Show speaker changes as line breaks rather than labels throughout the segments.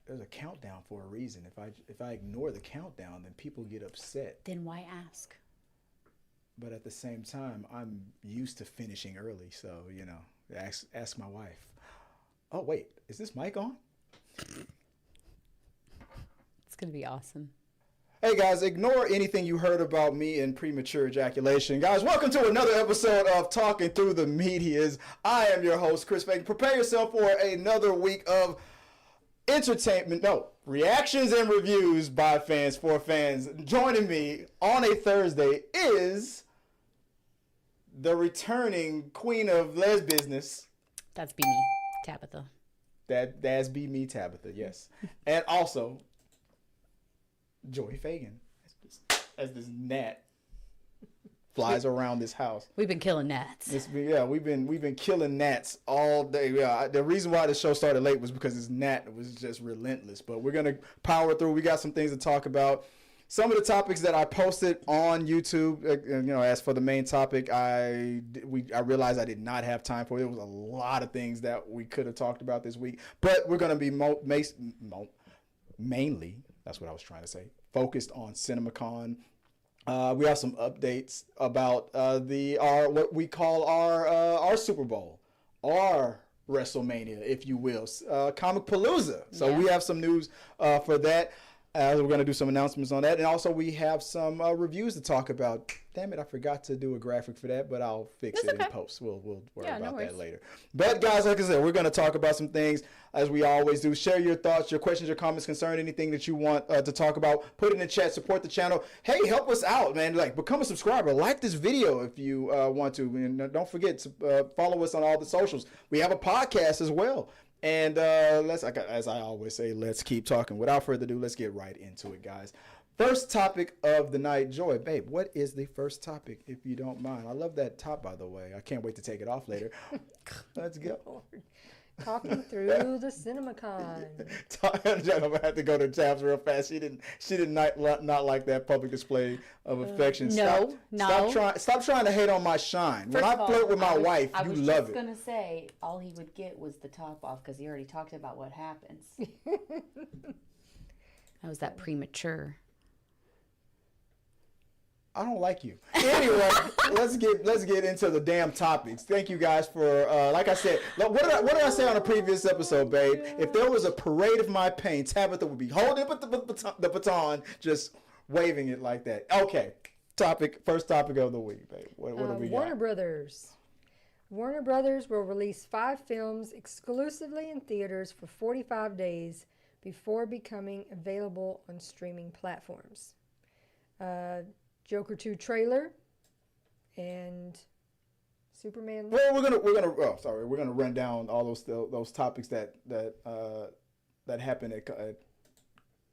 there's a countdown for a reason. If I ignore the countdown, then people get upset.
Then why ask?
But at the same time, I'm used to finishing early, so ask my wife. Oh wait, is this mic on?
It's gonna be awesome.
Hey guys, ignore anything you heard about me in premature ejaculation. Guys, welcome to another episode of Talking Through the Medias. I am your host, Chris Fagan. Prepare yourself for another week of reactions and reviews by fans for fans. Joining me on a Thursday is the returning queen of les business.
That's be me, Tabitha.
That's be me, Tabitha, yes. And also Joy Fagan, as this gnat flies around this house.
We've been killing gnats.
We've been killing gnats all day. Yeah, the reason why the show started late was because this gnat was just relentless. But we're gonna power through. We got some things to talk about. Some of the topics that I posted on YouTube, as for the main topic, I realized I did not have time for it. There was a lot of things that we could have talked about this week, but we're gonna be mainly. That's what I was trying to say. Focused on Cinemacon. We have some updates about what we call our Super Bowl, our WrestleMania, if you will, Comicpalooza. So we have some news for that. We're going to do some announcements on that. And also we have some reviews to talk about. Damn it, I forgot to do a graphic for that, but I'll fix it in post. We'll worry about that later. But guys, like I said, we're going to talk about some things as we always do. Share your thoughts, your questions, your comments, concern, anything that you want to talk about. Put it in the chat, support the channel. Hey, help us out, man. Become a subscriber. Like this video if you want to. And don't forget to follow us on all the socials. We have a podcast as well. And as I always say, let's keep talking. Without further ado, let's get right into it, guys. First topic of the night. Joy, babe, what is the first topic, if you don't mind? I love that top, by the way. I can't wait to take it off later. Let's go.
Talking through the Cinemacon.
I'm gonna have to go to tabs real fast. She did not like that public display of affection.
No.
Stop trying to hate on my shine. When I flirt with my wife, you love it.
I was just gonna say all he would get was the top off because he already talked about what happens. That was that premature.
I don't like you. Anyway, let's get into the damn topics. Thank you guys for like I said. What did I say on a previous episode, babe? If there was a parade of my pain, Tabitha would be holding the baton, just waving it like that. Okay, first topic of the week, babe. What do we got?
Warner Brothers. Warner Brothers will release 5 films exclusively in theaters for 45 days before becoming available on streaming platforms. Joker 2 trailer and Superman.
Well, we're gonna run down all those topics that happened at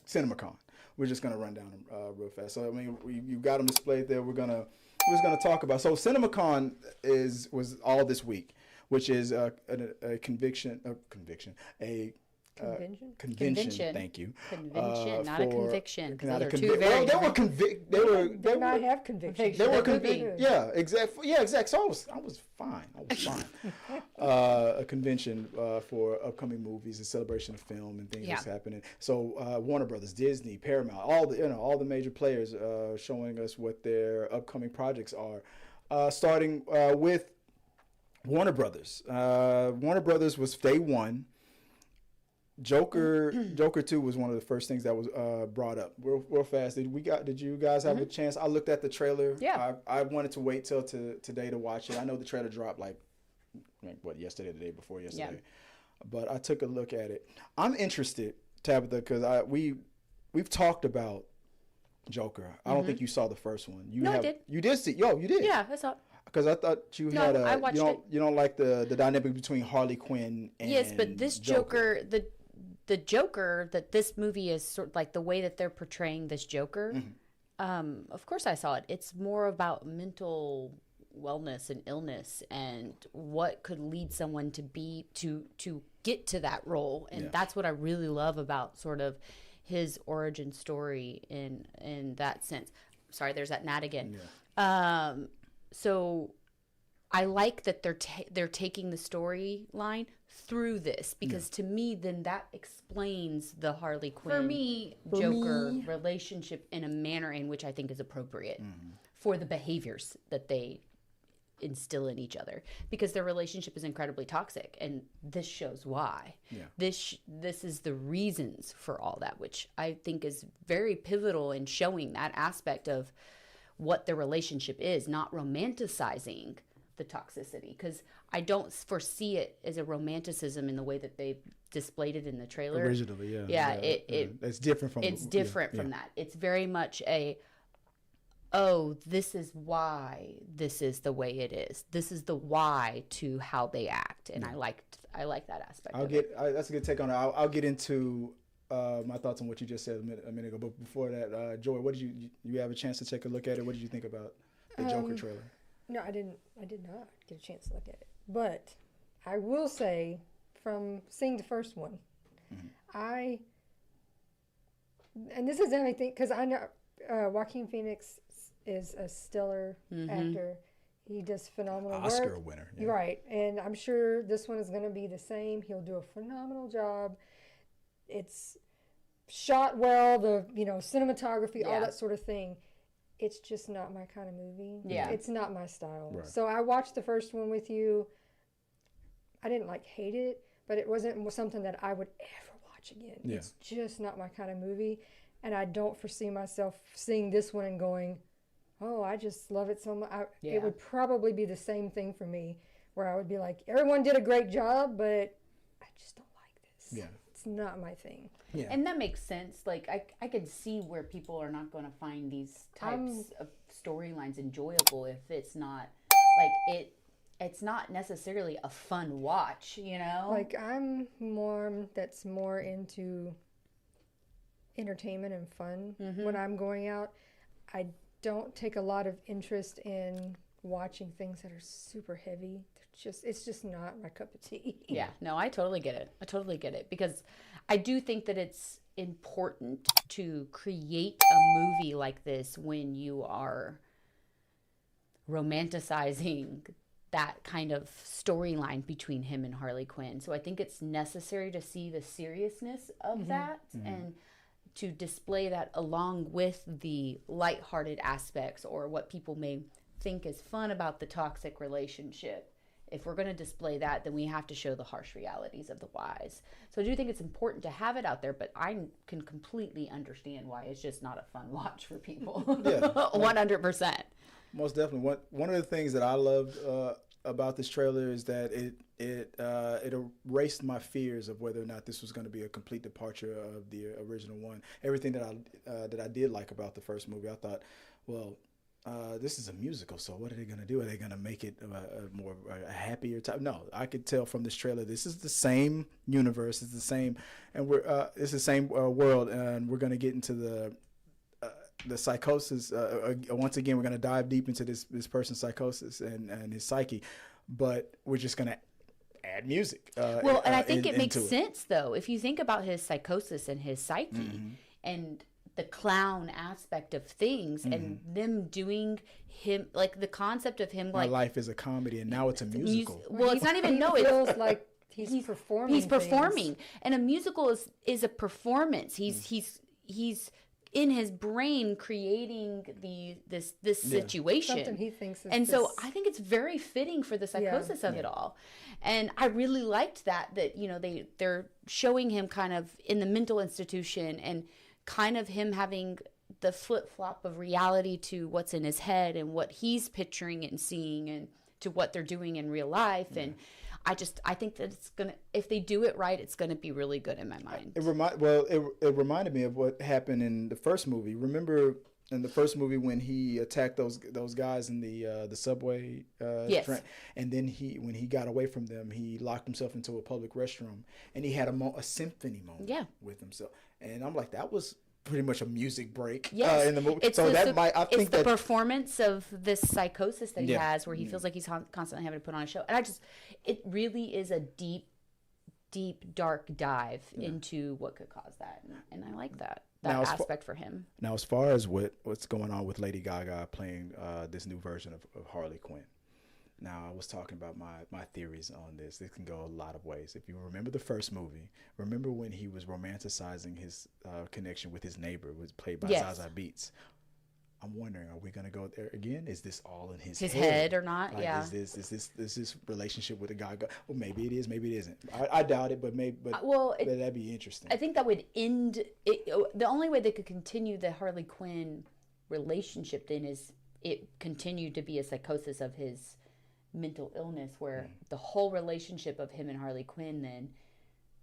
Cinemacon. We're just gonna run down them real fast. So I mean, you got them displayed there. We're just gonna talk about. So Cinemacon was all this week, which is a convention. Convention. Thank you.
Convention, not a conviction.
Not a
conviction.
They might have convictions.
They were convicted. Yeah, exactly. Yeah, exactly. So I was fine. A convention for upcoming movies, a celebration of film and things that's happening. So Warner Brothers, Disney, Paramount, all the major players showing us what their upcoming projects are. Starting with Warner Brothers. Warner Brothers was day one. Joker 2 was one of the first things that was brought up real fast. Did you guys have a chance? I looked at the trailer.
Yeah.
I wanted to wait till today to watch it. I know the trailer dropped yesterday, the day before yesterday. Yeah. But I took a look at it. I'm interested, Tabitha, because we've talked about Joker. I don't think you saw the first one.
I did.
You did see? Yo, you did?
Yeah, I saw it.
Because I thought you had
I watched it.
You don't like the dynamic between Harley Quinn and
yes, but this Joker the Joker that this movie is sort of like the way that they're portraying this Joker. Of course I saw it. It's more about mental wellness and illness and what could lead someone to get to that role. And that's what I really love about sort of his origin story in that sense. Sorry, there's that gnat again. So I like that they're taking the storyline through this, because to me, then that explains the Harley Quinn Joker relationship in a manner in which I think is appropriate for the behaviors that they instill in each other, because their relationship is incredibly toxic, and this shows why. This is the reasons for all that, which I think is very pivotal in showing that aspect of what their relationship is, not romanticizing the toxicity, because I don't foresee it as a romanticism in the way that they displayed it in the trailer
originally. It's different from
that. It's very much this is why this is the way it is. This is the why to how they act, and I like that aspect.
That's a good take on it. I'll get into my thoughts on what you just said a minute ago. But before that, Joy, what did you have a chance to take a look at it? What did you think about the Joker trailer?
No, I did not get a chance to look at it. But I will say, from seeing the first one, and this is everything, because I know Joaquin Phoenix is a stellar actor. He does phenomenal work.
Oscar winner.
You're right. And I'm sure this one is going to be the same. He'll do a phenomenal job. It's shot well, the cinematography, all that sort of thing. It's just not my kind of movie.
Yeah.
It's not my style.
Right.
So I watched the first one with you. I didn't hate it, but it wasn't something that I would ever watch again.
Yeah.
It's just not my kind of movie. And I don't foresee myself seeing this one and going, oh, I just love it so much. It would probably be the same thing for me, where I would be like, everyone did a great job, but I just don't like this.
Yeah.
It's not my thing.
Yeah. And that makes sense. Like, I could see where people are not going to find these types of storylines enjoyable if it's not, it's not necessarily a fun watch,
Like, I'm that's more into entertainment and fun when I'm going out. I don't take a lot of interest in watching things that are super heavy. It's just not my cup of tea.
Yeah, no, I totally get it. Because I do think that it's important to create a movie like this when you are romanticizing that kind of storyline between him and Harley Quinn. So I think it's necessary to see the seriousness of that and to display that along with the lighthearted aspects or what people may think is fun about the toxic relationship. If we're going to display that, then we have to show the harsh realities of the whys. So I do think it's important to have it out there, but I can completely understand why it's just not a fun watch for people.
Yeah,
100%.
Most definitely. One of the things that I loved about this trailer is that it erased my fears of whether or not this was going to be a complete departure of the original one. Everything that I did like about the first movie, I thought, well, this is a musical, so what are they going to do? Are they going to make it a happier type? No, I could tell from this trailer, this is the same universe, it's the same, and it's the same world, and we're going to get into the psychosis. Once again, we're going to dive deep into this person's psychosis and his psyche, but we're just going to add music.
And I think it makes sense, though, if you think about his psychosis and his psyche, and the clown aspect of things and them doing him, like the concept of him,
my life is a comedy and now it's a musical.
Well, it's not even,
it feels like he's performing.
He's performing, and a musical is a performance. He's in his brain creating this situation.
Something he thinks is
so I think it's very fitting for the psychosis of it all. And I really liked that they're showing him kind of in the mental institution and kind of him having the flip-flop of reality to what's in his head and what he's picturing and seeing and to what they're doing in real life. And I think that it's going to, if they do it right, it's going to be really good in my mind.
It reminded me of what happened in the first movie. Remember in the first movie when he attacked those guys in the subway
yes.
train, and then when he got away from them, he locked himself into a public restroom and he had a symphony moment with himself. And I'm like, that was pretty much a music break in the movie.
It's the performance of this psychosis that he has, where he feels like he's constantly having to put on a show. And it really is a deep, dark dive into what could cause that. And I like that aspect for him.
Now, as far as what's going on with Lady Gaga playing this new version of Harley Quinn, Now, I was talking about my theories on this. This can go a lot of ways. If you remember the first movie, remember when he was romanticizing his connection with his neighbor, was played by Zaza Beetz. I'm wondering, are we going to go there again? Is this all in his
head or not?
Like,
yeah.
Is this relationship with a guy? Well, maybe it is, maybe it isn't. I doubt it, but maybe. But that'd be interesting.
I think that would end it. The only way they could continue the Harley Quinn relationship then is it continued to be a psychosis of his mental illness, where the whole relationship of him and Harley Quinn then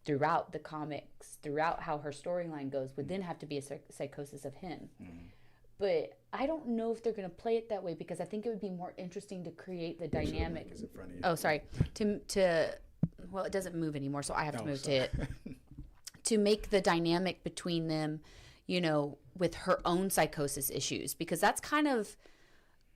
throughout the comics, throughout how her storyline goes, would then have to be a psychosis of him. But I don't know if they're going to play it that way, because I think it would be more interesting to create the dynamic. Oh, sorry. Well, it doesn't move anymore, so I have to move to it. To make the dynamic between them, you know, with her own psychosis issues, because that's kind of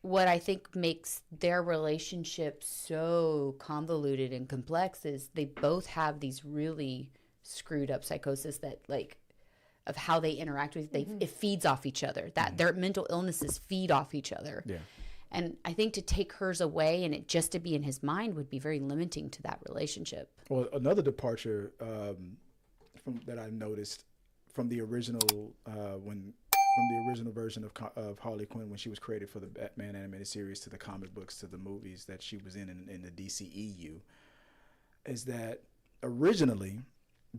what I think makes their relationship so convoluted and complex, is they both have these really screwed up psychosis that, like, of how they interact with it feeds off each other, that their mental illnesses feed off each other. Yeah. And I think to take hers away and it just to be in his mind would be very limiting to that relationship.
Well, another departure that I noticed from the original version of Harley Quinn, when she was created for the Batman animated series, to the comic books, to the movies that she was in the DCEU, is that originally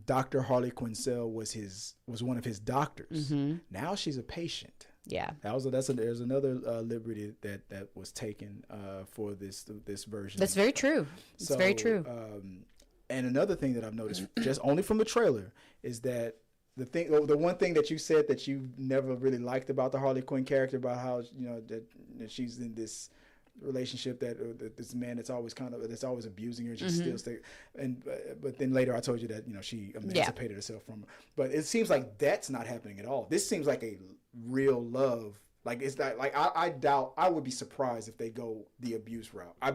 Dr. Harley Quinzel was one of his doctors. Now she's a patient. Yeah, there's another liberty that was taken for this version.
That's very true. It's very true.
And another thing that I've noticed, just only from the trailer, is that the one thing that you said that you never really liked about the Harley Quinn character, about how, you know, that she's in this relationship that this man that's always abusing her, and she still stay, but then later I told you that, you know, she emancipated herself from her. But it seems like that's not happening at all. This seems like a real love. Like, it's not like, I doubt, I would be surprised if they go the abuse route. I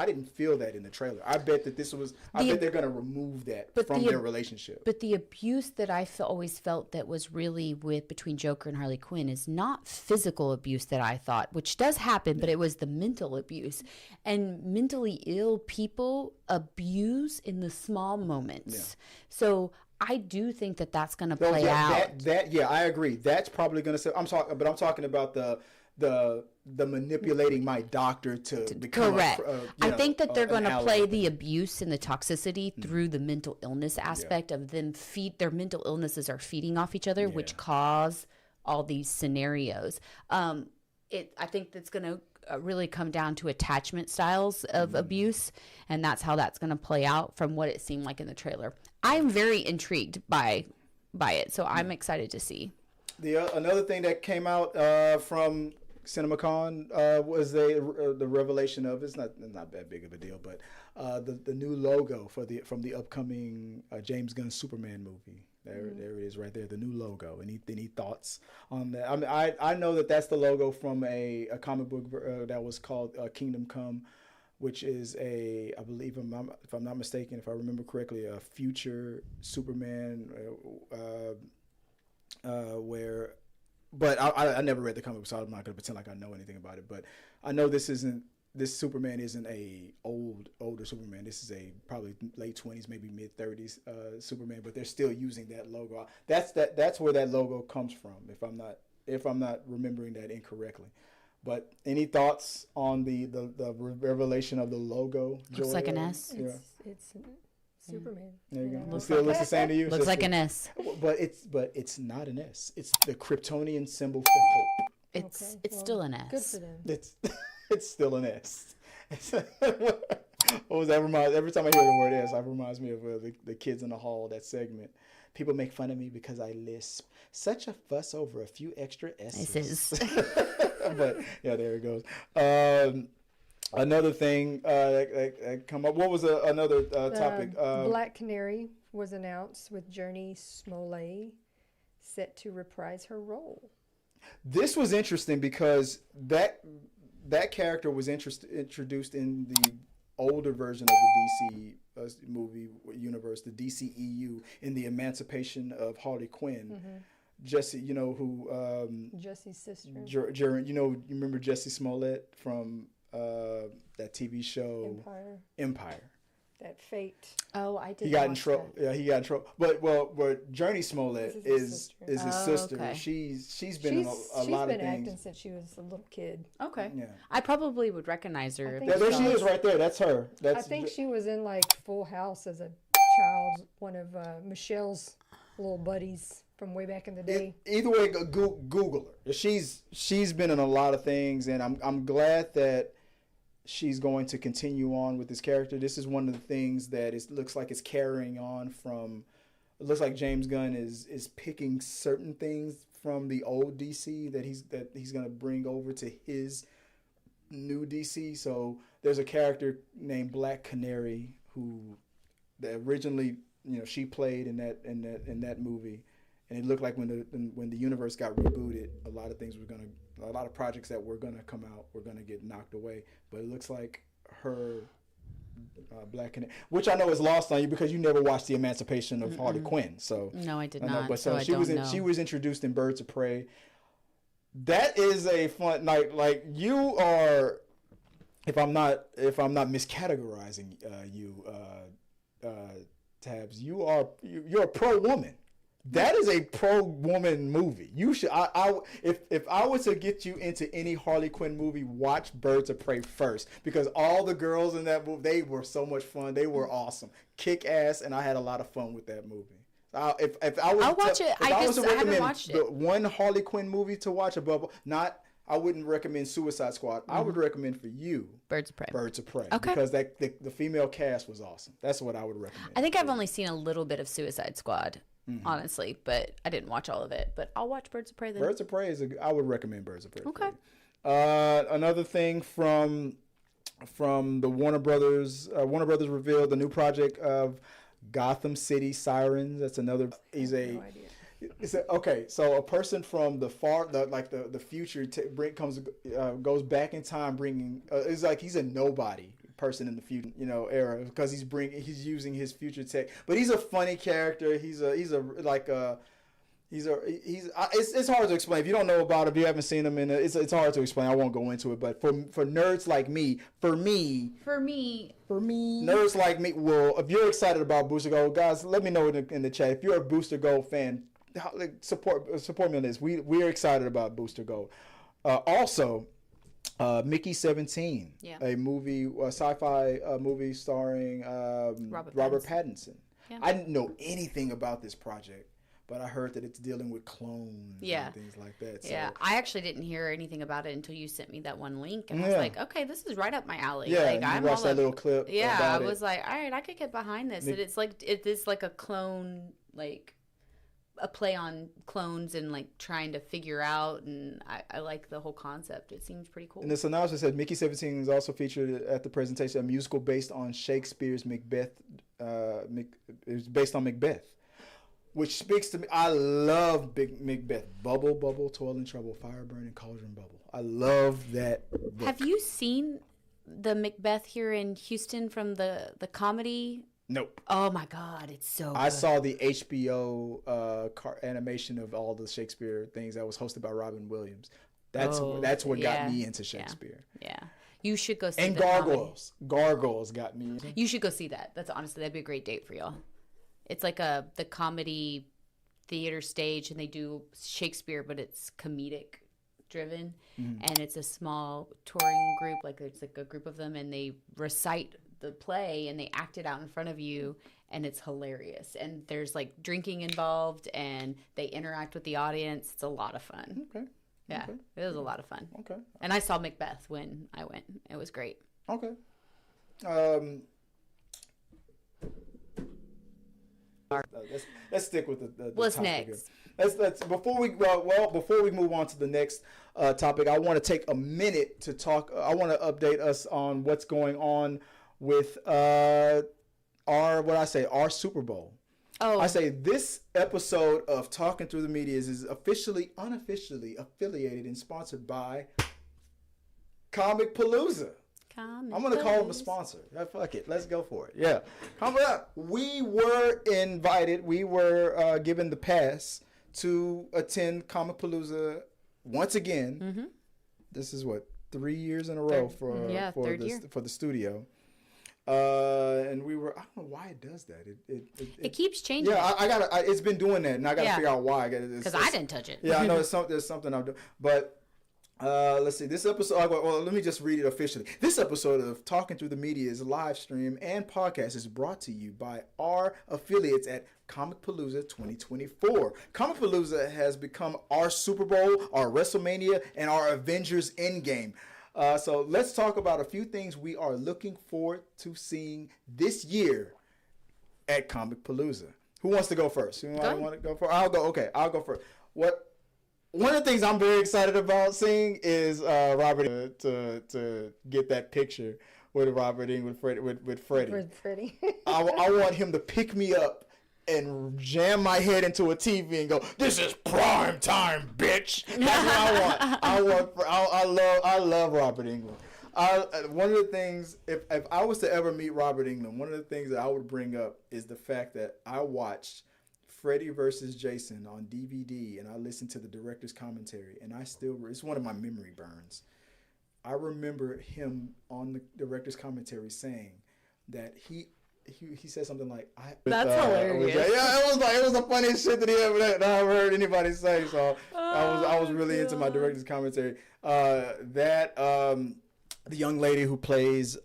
didn't feel that in the trailer. I bet that bet they're going to remove that from their relationship.
But the abuse that I always felt that was really between Joker and Harley Quinn is not physical abuse that I thought, which does happen, but it was the mental abuse. And mentally ill people abuse in the small moments. Yeah. So I do think that that's going to play out.
I agree. That's probably going to say. I'm talking about the manipulating my doctor to become
correct. I think that they're going to play the abuse and the toxicity through the mental illness aspect of them. Their mental illnesses are feeding off each other, which cause all these scenarios. I think that's going to really come down to attachment styles of abuse, and that's how that's going to play out from what it seemed like in the trailer. I'm very intrigued by it, so I'm excited to see.
Another thing that came out from Cinemacon was the revelation of, it's not that big of a deal, but the new logo from the upcoming James Gunn Superman movie. There it is right there, the new logo. Any thoughts on that? I mean, I know that's the logo from a comic book that was called Kingdom Come, which is I believe, if I'm not mistaken, if I remember correctly, a future Superman but I never read the comic, so I'm not going to pretend like I know anything about it. But I know this Superman isn't a older Superman. This is a probably late 20s, maybe mid 30s Superman, but they're still using that logo. That's where that logo comes from, if I'm not remembering that incorrectly. But any thoughts on the revelation of the logo?
Looks like an S.
It's Superman.
There you go. It still looks the same to you.
Looks like an S.
But it's not an S. It's the Kryptonian symbol for hope.
It's still an S.
Good for them.
It's still an S. What was that? Every time I hear the word S, it reminds me of the Kids in the Hall, that segment. People make fun of me because I lisp. Such a fuss over a few extra S's. But yeah, there it goes. Another thing that come up. What was another topic?
Black Canary was announced, with Jurnee Smollett set to reprise her role.
This was interesting because that character was introduced in the older version of the DC movie universe, the DCEU, in the Emancipation of Harley Quinn. Mm-hmm. Jesse, you know who?
Jesse's sister.
You remember Jesse Smollett from that TV show Empire.
That Fate.
Oh, I did.
He got in trouble. Yeah, he got in trouble. But Journey Smollett is his sister.
Okay.
She's been in a lot of things.
She's been acting since she was a little kid.
Okay.
Yeah.
I probably would recognize her.
I think
Yeah, there she is right there. That's her.
I think she was in like Full House as a child, one of Michelle's little buddies from way back in the day.
Either way, Google her. She's been in a lot of things, and I'm glad that she's going to continue on with this character. This is one of the things that looks like it's carrying on from. It looks like James Gunn is picking certain things from the old DC that he's going to bring over to his new DC. So there's a character named Black Canary who originally she played in that movie, and it looked like when the universe got rebooted, a lot of projects that were gonna come out were gonna get knocked away. But it looks like her Black Canary, which I know is lost on you because you never watched the Emancipation of Harley Quinn. So
no, I did not.
But she was introduced in Birds of Prey. That is a fun night. Like you are, if I'm not miscategorizing you, Tabs, you're a pro woman. That is a pro woman movie. You should. If I was to get you into any Harley Quinn movie, watch Birds of Prey first, because all the girls in that movie, they were so much fun. They were awesome, kick ass, and I had a lot of fun with that movie. If I was,
I'll watch it. I haven't watched it.
The one Harley Quinn movie to watch above, I wouldn't recommend Suicide Squad. I would recommend for you
Birds of Prey.
Okay. Because the female cast was awesome. That's what I would recommend.
I think I've only seen a little bit of Suicide Squad, honestly, but I didn't watch all of it. But I'll watch Birds of Prey then.
Birds of Prey I would recommend Birds of Prey.
Okay.
Another thing from the Warner Brothers revealed the new project of Gotham City Sirens. That's another. No idea. Okay, so a person from the future goes back in time, bringing it's like he's a nobody person in the future era, because he's using his future tech, but he's a funny character. It's hard to explain if you don't know about him, if you haven't seen him it's hard to explain. I won't go into it, but for nerds like me, nerds like me, well, if you're excited about Booster Gold, guys, let me know in the chat if you're a Booster Gold fan. Support me on this. We're excited about Booster Gold. Also, Mickey 17, a sci-fi movie starring Robert Pattinson. Yeah. I didn't know anything about this project, but I heard that it's dealing with clones and things like that. So.
Yeah, I actually didn't hear anything about it until you sent me that one link, and I was like, okay, this is right up my alley.
Yeah,
like,
you watched that little clip.
Yeah, I was like, all right, I could get behind this. And it is like a clone, like a play on clones and like trying to figure out, and I like the whole concept. It seems pretty cool.
And this announcement said Mickey 17 is also featured at the presentation, a musical based on Shakespeare's Macbeth. It's based on Macbeth, which speaks to me. I love Macbeth. Bubble, bubble, toil and trouble, fire burning, cauldron bubble. I love that book.
Have you seen the Macbeth here in Houston from the comedy?
Nope.
Oh my God, it's so good.
I saw the HBO animation of all the Shakespeare things that was hosted by Robin Williams. That's what got me into Shakespeare.
Yeah. You should go see
and Gargoyles. Gargoyles got me.
You should go see that. That'd be a great date for y'all. It's like the comedy theater stage, and they do Shakespeare, but it's comedic driven, and it's a small touring group. Like it's like a group of them, and they recite the play and they act it out in front of you, and it's hilarious. And there's like drinking involved, and they interact with the audience. It's a lot of fun.
Okay.
Yeah, okay. It was a lot of fun.
Okay.
And I saw Macbeth when I went. It was great.
Okay. Let's stick with the
what's
topic
next?
Let's before we move on to the next topic, I want to take a minute to talk. I want to update us on what's going on with our Super Bowl.
Oh,
I say this episode of Talking Through the Media is unofficially affiliated and sponsored by Comicpalooza. I'm going to call them a sponsor. Fuck it. Let's go for it. Yeah. We were invited. We were given the pass to attend Comicpalooza once again. Mm-hmm. This is what, 3 years in a row for the studio. And we were, I don't know why it does that.
It keeps changing.
Yeah, it's been doing that, and I got to figure out why.
Because I didn't touch it.
Yeah, I know there's something I'm doing. But let's see. This episode, well, let me just read it officially. This episode of Talking Through the Media's live stream and podcast is brought to you by our affiliates at Comicpalooza 2024. Comicpalooza has become our Super Bowl, our WrestleMania, and our Avengers Endgame. So let's talk about a few things we are looking forward to seeing this year at Comicpalooza. Who wants to go first? You want to go first? I'll go. Okay, I'll go first. One of the things I'm very excited about seeing is Robert to get that picture with Robert Englund with Freddie.
With Freddie.
I want him to pick me up and jam my head into a TV and go, "This is prime time, bitch." That's what I want. I love Robert Englund. One of the things, if I was to ever meet Robert Englund, one of the things that I would bring up is the fact that I watched Freddy vs. Jason on DVD and I listened to the director's commentary, and it's one of my memory burns. I remember him on the director's commentary saying that he said something like,
"That's hilarious."
It was the funniest shit that he ever heard anybody say. So I was really into my director's commentary. The young lady who plays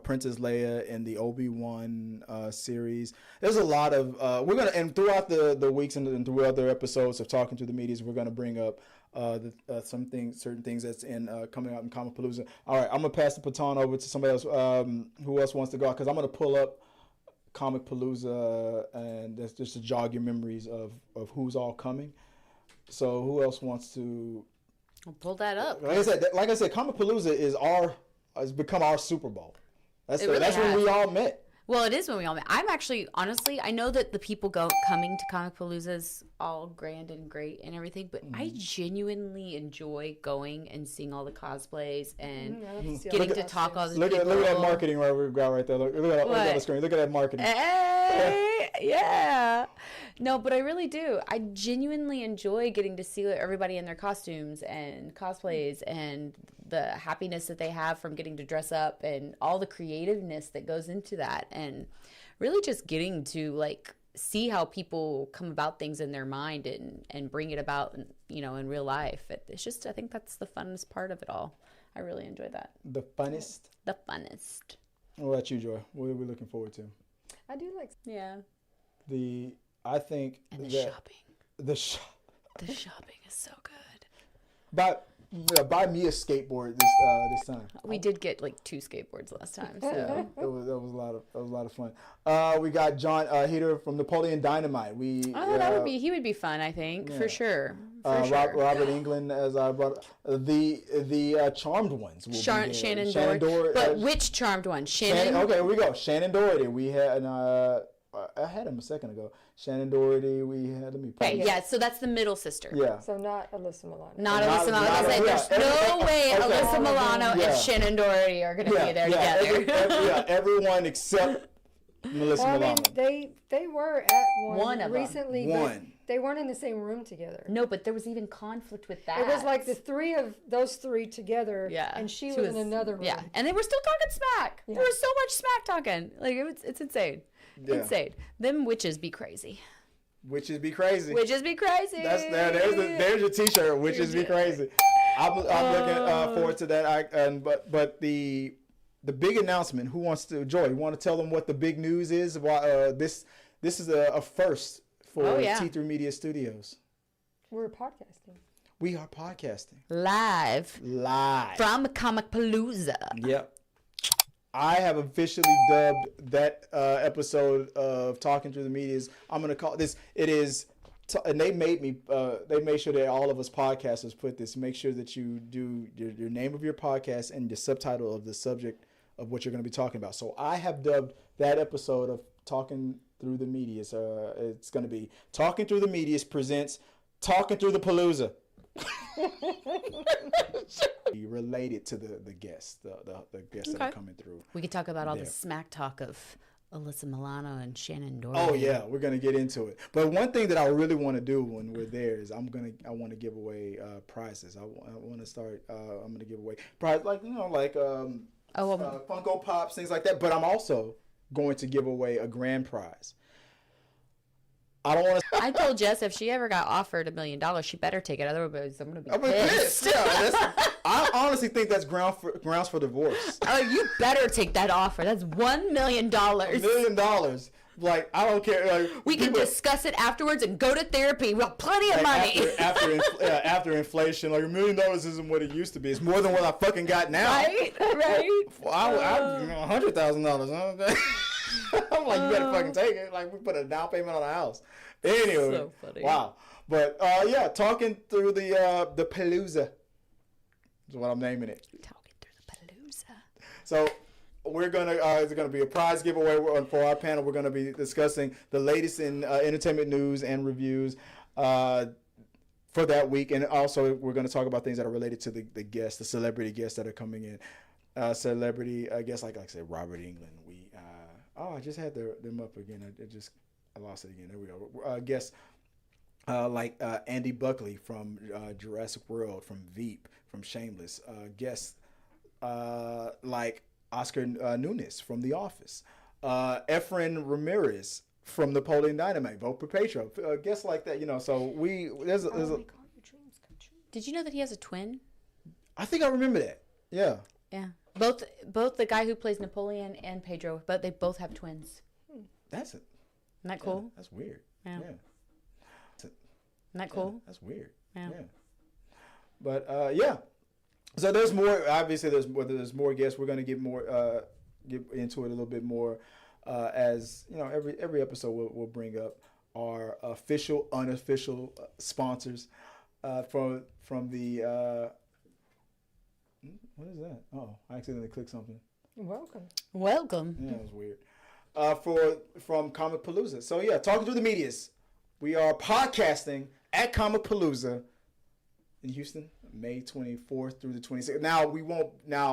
Princess Leia in the Obi-Wan series. There's a lot of throughout the weeks and through other episodes of Talking to the Medias, we're gonna bring up certain things that's coming out in Comicpalooza. All right, I'm gonna pass the baton over to somebody else. Who else wants to go? Because I'm gonna pull up Comicpalooza, and that's just to jog your memories of who's all coming. So who else wants to?
I'll pull that up.
Like I said, Comicpalooza has become our Super Bowl. That's when we all met.
Well, it is when we all met. I'm actually, honestly, I know that the people coming to Comicpalooza is all grand and great and everything, but I genuinely enjoy going and seeing all the cosplays and getting to talk all the people.
Look at that marketing we've got right there. Look at the screen. Look at that marketing.
Hey, yeah. No, but I really do. I genuinely enjoy getting to see everybody in their costumes and cosplays and the happiness that they have from getting to dress up and all the creativeness that goes into that, and really just getting to see how people come about things in their mind and bring it about, in real life. It's just, I think that's the funnest part of it all. I really enjoy that.
The funnest?
The funnest.
What about you, Joy? What are we looking forward to?
I do like.
Yeah.
I think
and the shopping.
The shopping
is so good.
But buy me a skateboard this time.
We did get 2 skateboards last time, so
that was a lot of fun. We got John Heater from Napoleon Dynamite.
He would be fun, I think, for sure.
Robert Englund, as I brought the Charmed ones.
Shannon Doherty. But which Charmed one? Shannon.
Okay, here we go. Shannon Doherty. We had I had him a second ago. Shannon Doherty. We had
so that's the middle sister.
Yeah.
So not Alyssa Milano.
Not Alyssa Milano. There's no way Alyssa Milano and Shannon Doherty are going to be there together.
Everyone except Melissa Milano.
I mean, they were at
one of
recently.
One.
They weren't in the same room together.
No, but there was even conflict with that.
It was like the three of those three together. Yeah. And she was in another room.
Yeah. And they were still talking smack. Yeah. There was so much smack talking. It's insane. Yeah. Insane. Them witches be crazy.
Witches be crazy.
Witches be crazy.
There's your T-shirt. Witches be crazy. I'm looking forward to that. But the big announcement. Who wants to? Joy, you want to tell them what the big news is? This is a first for T3 Media Studios.
We're podcasting.
We are podcasting
live from Comicpalooza.
Yep. I have officially dubbed that episode of Talking Through the Medias. I'm going to call this. It is, and they made me. They made sure that all of us podcasters put this. Make sure that you do your name of your podcast and the subtitle of the subject of what you're going to be talking about. So I have dubbed that episode of Talking Through the Medias. It's going to be Talking Through the Medias presents Talking Through the Palooza. Related to the guests, the guests that are coming through.
We could talk about all the smack talk of Alyssa Milano and Shannon Doherty.
Oh yeah, we're gonna get into it. But one thing that I really want to do when we're there is I want to give away prizes. I want to start. I'm gonna give away prizes like Funko Pops, things like that. But I'm also going to give away a grand prize. I don't want to.
I told Jess if she ever got offered $1 million, she better take it. Otherwise, I'm gonna be pissed.
Yeah, I honestly think that's grounds for divorce.
Oh, you better take that offer. That's $1 million.
$1 million. Like, I don't care. Like,
we can discuss it afterwards and go to therapy. We have plenty of money.
After inflation, like $1 million isn't what it used to be. It's more than what I fucking got now.
Right.
$100,000. I'm like, you better fucking take it. Like, we put a down payment on a house. Anyway,
so funny.
Wow. But yeah, talking through the Palooza is what I'm naming it.
Talking through the Palooza.
So we're gonna it's gonna be a prize giveaway for our panel. We're gonna be discussing the latest in entertainment news and reviews for that week, and also we're gonna talk about things that are related to the guests, the celebrity guests that are coming in. Celebrity guests like I said, Robert Englund. I just had them up again. I lost it again. There we go. Guests like Andy Buckley from Jurassic World, from Veep, from Shameless. Guests like Oscar Nunes from The Office. Efren Ramirez from Napoleon Dynamite. Vote for Patreon. Guests like that, So there's a.
Did you know that he has a twin?
I think I remember that. Yeah.
Yeah. Both the guy who plays Napoleon and Pedro, but they both have twins.
That's it.
Isn't that cool?
Yeah, that's weird.
Yeah. Isn't that cool?
That's weird.
Yeah.
But yeah. So there's more. Obviously, there's more guests. We're gonna get into it a little bit more, as every episode we'll bring up our official, unofficial sponsors from the. What is that? Oh, I accidentally clicked something.
Welcome.
Yeah, it was weird. From Comicpalooza. So yeah, talking to the medias. We are podcasting at Comicpalooza in Houston, May 24th through the 26th. Now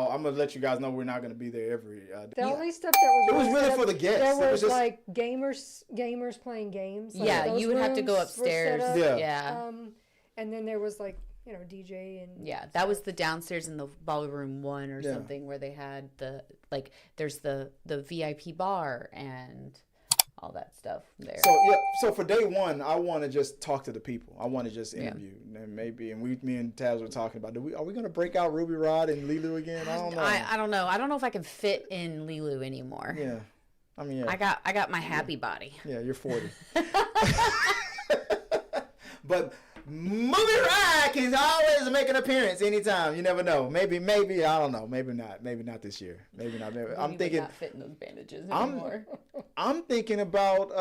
I'm gonna let you guys know we're not gonna be there every.
The only stuff that was.
It was really for the guests.
There was just like gamers playing games. Like
yeah, you would have to go upstairs.
Yeah.
And then there was like. DJ and
that was the downstairs in the ballroom 1 or something where they had there's the VIP bar and all that stuff there.
So for day one, I want to just talk to the people. I want to just interview and me and Taz were talking about. Are we going to break out Ruby Rod and Lilu again? I don't know.
I don't know. I don't know if I can fit in Lilu anymore.
Yeah, I mean,
I got my happy body.
Yeah, you're 40. But. Movie Ride can always make an appearance anytime. You never know. Maybe I don't know. Maybe not this year. Maybe not. I'm thinking
not fitting those bandages anymore.
I'm thinking about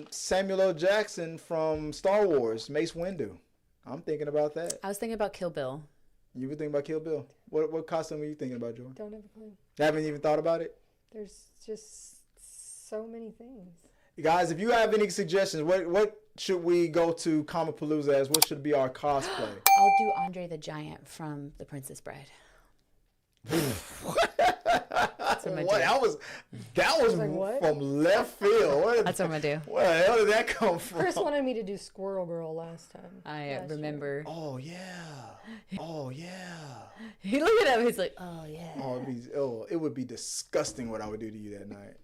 Samuel L. Jackson from Star Wars, Mace Windu. I'm thinking about that.
I was thinking about Kill Bill.
You were thinking about Kill Bill. What costume were you thinking about, Jordan?
Don't have a clue.
You haven't even thought about it?
There's just so many things.
Guys, if you have any suggestions, what should we go to Comicpalooza as? What should be our cosplay?
I'll do Andre the Giant from The Princess Bride. That's what I'm gonna do.
That was
like,
from left field.
That's what I'm gonna do.
Where the hell did that come from?
Chris wanted me to do Squirrel Girl last time.
I remember.
Oh yeah.
He looked at him. He's like, oh yeah.
It would be disgusting what I would do to you that night.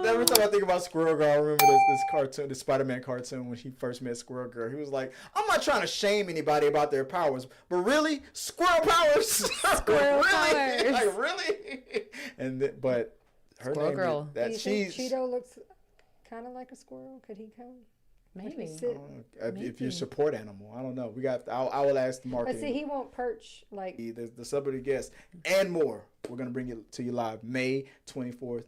Every time I think about Squirrel Girl, I remember this cartoon, the Spider-Man cartoon, when he first met Squirrel Girl. He was like, I'm not trying to shame anybody about their powers, but really? Squirrel powers?
Squirrel powers.
Like, really? But her
Squirrel
name
Girl.
Do you think Cheeto looks kind of like a squirrel? Could he come?
Maybe.
If you're a support animal, I don't know. I will ask the marketing.
But see, he won't perch like
the celebrity guests and more. We're gonna bring it to you live May 24th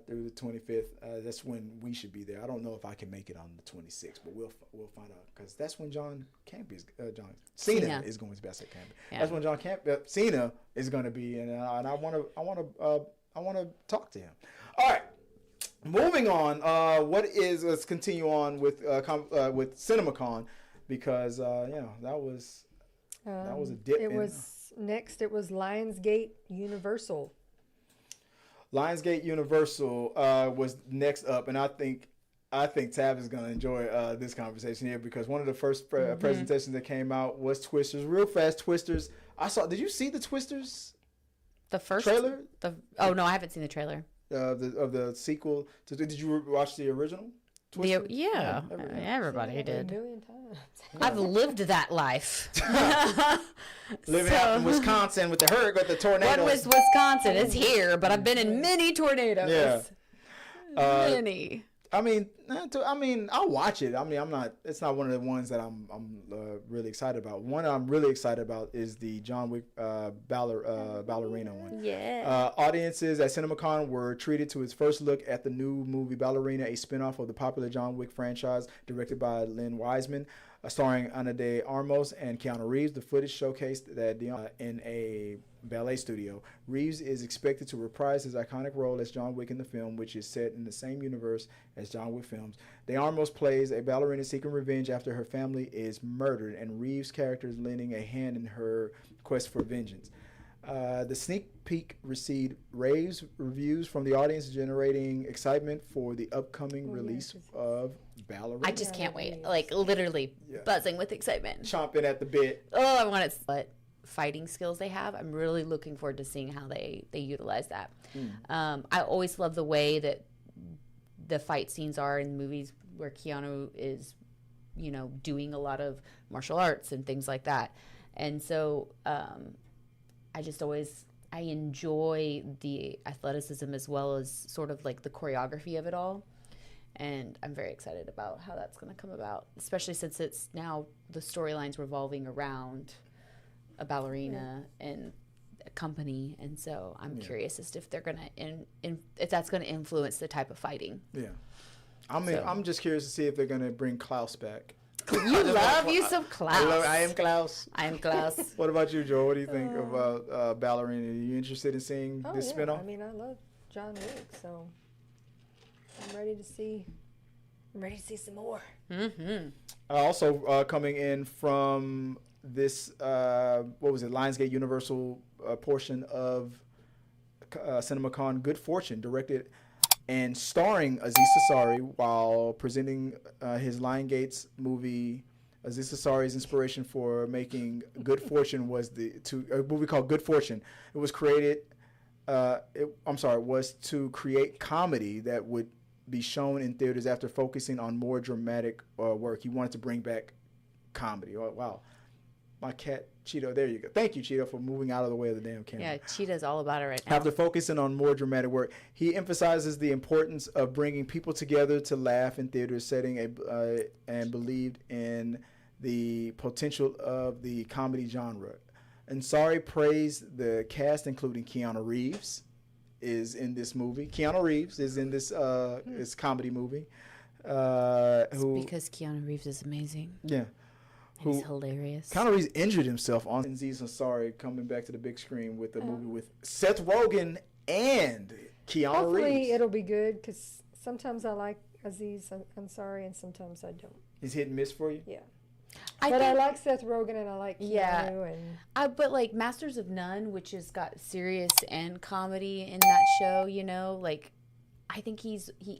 through the 25th. That's when we should be there. I don't know if I can make it on the 26th, but we'll find out, because that's when John Cena is going to be. I said Campy. Yeah. That's when Cena is going to be, and I want to talk to him. All right. Moving on, let's continue on with Cinemacon, because that was a dip.
Next, it was Lionsgate Universal.
Lionsgate Universal was next up, and I think Tab is going to enjoy this conversation here because one of the first presentations that came out was Twisters. Real fast, Twisters. Did you see the Twisters?
The first
trailer?
No, I haven't seen the trailer.
Of the sequel. Did you watch the original?
Everybody did.
A million times.
I've lived that life.
Living out in Wisconsin with the hurricane, with the tornadoes.
One was Wisconsin. It's here, but I've been in many tornadoes.
Yeah.
Many.
I mean, I'll watch it. I mean, it's not one of the ones that I'm really excited about. One I'm really excited about is the John Wick Ballerina one.
Yeah.
Audiences at Cinemacon were treated to its first look at the new movie Ballerina, a spinoff of the popular John Wick franchise, directed by Len Wiseman, starring Ana de Armas and Keanu Reeves. The footage showcased that in a ballet studio. Reeves is expected to reprise his iconic role as John Wick in the film, which is set in the same universe as John Wick films. De Armas plays a ballerina seeking revenge after her family is murdered, and Reeves' character is lending a hand in her quest for vengeance. The sneak peek received rave reviews from the audience, generating excitement for the upcoming release of Ballerina.
I just can't wait. Like, literally buzzing with excitement.
Chomping at the bit.
Oh, I want it. But fighting skills they have, I'm really looking forward to seeing how they utilize that. I always love the way that the fight scenes are in movies where Keanu is, doing a lot of martial arts and things like that. And so I enjoy the athleticism as well as sort of like the choreography of it all. And I'm very excited about how that's going to come about, especially since it's now the storyline's revolving around a ballerina and a company. And so I'm curious as to if they're going to, if that's going to influence the type of fighting.
Yeah. I'm just curious to see if they're going to bring Klaus back.
You love you some Klaus.
I am Klaus.
I am Klaus.
What about you, Joe? What do you think about Ballerina? Are you interested in seeing this spinoff?
I mean, I love John Wick, so I'm ready to see some more.
Mm-hmm.
Also coming in from this, Lionsgate Universal portion of CinemaCon, Good Fortune, directed and starring Aziz Ansari, while presenting his Lionsgate's movie. Aziz Ansari's inspiration for making Good Fortune was a movie called Good Fortune. It was created. Was to create comedy that would be shown in theaters after focusing on more dramatic work. He wanted to bring back comedy. Oh, wow. My cat, Cheeto, there you go. Thank you, Cheeto, for moving out of the way of the damn camera.
Yeah, Cheetah's all about it right now.
After focusing on more dramatic work, he emphasizes the importance of bringing people together to laugh in theater setting and believed in the potential of the comedy genre. Ansari praised the cast, including Keanu Reeves is in this movie. Keanu Reeves is in this comedy movie.
Because Keanu Reeves is amazing.
Yeah.
He's hilarious.
Keanu Reeves injured himself on Aziz Ansari coming back to the big screen with a movie with Seth Rogen and Keanu Reeves.
Hopefully it'll be good because sometimes I like Aziz Ansari and sometimes I don't.
He's hit and miss for you?
Yeah. I like Seth Rogen and I like Keanu.
But like Masters of None, which has got serious and comedy in that show, I think he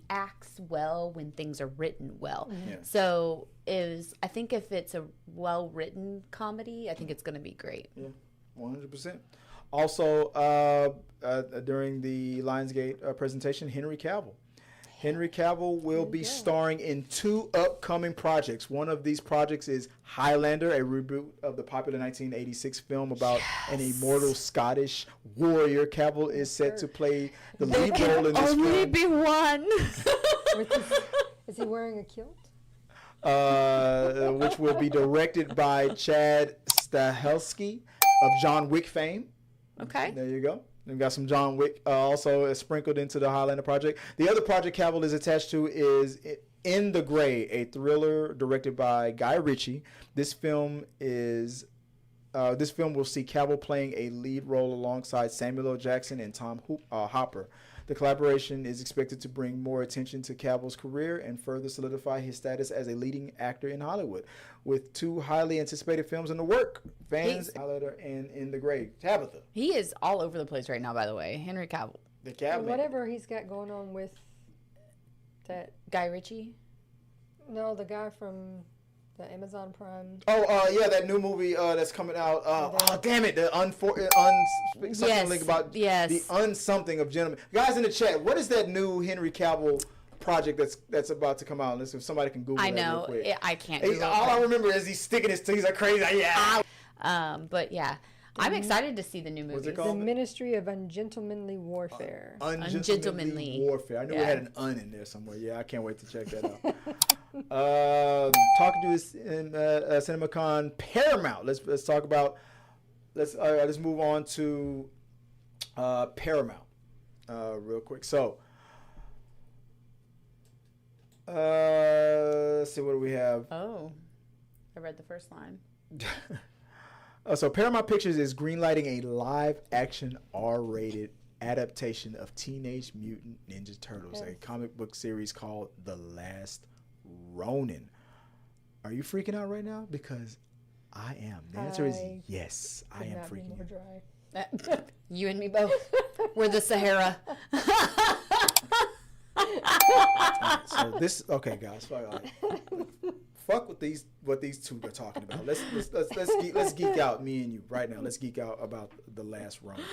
acts well when things are written well.
Mm-hmm.
Yeah.
So I think if it's a well-written comedy, I think it's going to be great.
Yeah, 100%. Also, during the Lionsgate presentation, Henry Cavill. Henry Cavill will be starring in 2 upcoming projects. One of these projects is Highlander, a reboot of the popular 1986 film about an immortal Scottish warrior. Cavill is set to play the lead role in this film.
Only be one.
Is he wearing a kilt?
Which will be directed by Chad Stahelski of John Wick fame.
Okay.
There you go. We've got some John Wick also sprinkled into the Highlander project. The other project Cavill is attached to is In the Gray, a thriller directed by Guy Ritchie. This film will see Cavill playing a lead role alongside Samuel L. Jackson and Tom Hopper. The collaboration is expected to bring more attention to Cavill's career and further solidify his status as a leading actor in Hollywood. With 2 highly anticipated films in the work, fans and In the Grave. Tabitha.
He is all over the place right now, by the way. Henry Cavill.
The Cabinet.
Whatever he's got going on with that.
Guy Ritchie?
No, the guy from the Amazon Prime.
Oh, yeah, that new movie that's coming out. Damn it. The something about the unsomething of gentlemen. Guys in the chat, what is that new Henry Cavill project that's about to come out? Listen, if somebody can Google that real quick.
I can't Google
all I remember is he's sticking his teeth like crazy. Yeah.
But yeah. I'm excited to see the new movie.
What's it called?
The Ministry of Ungentlemanly Warfare.
Ungentlemanly Warfare. I knew we had an un in there somewhere. Yeah, I can't wait to check that out. Talking to this in Cinemacon, Paramount. Let's talk about. Let's move on to Paramount real quick. So, let's see, what do we have?
Oh, I read the first line.
So Paramount Pictures is greenlighting a live-action R-rated adaptation of Teenage Mutant Ninja Turtles, a comic book series called The Last Ronin. Are you freaking out right now? Because I am. The answer is yes. I am freaking out.
You and me both. We're the Sahara.
So this, okay, guys. Fuck what these two are talking about. Let's geek out, me and you, right now. Let's geek out about The Last Ronin.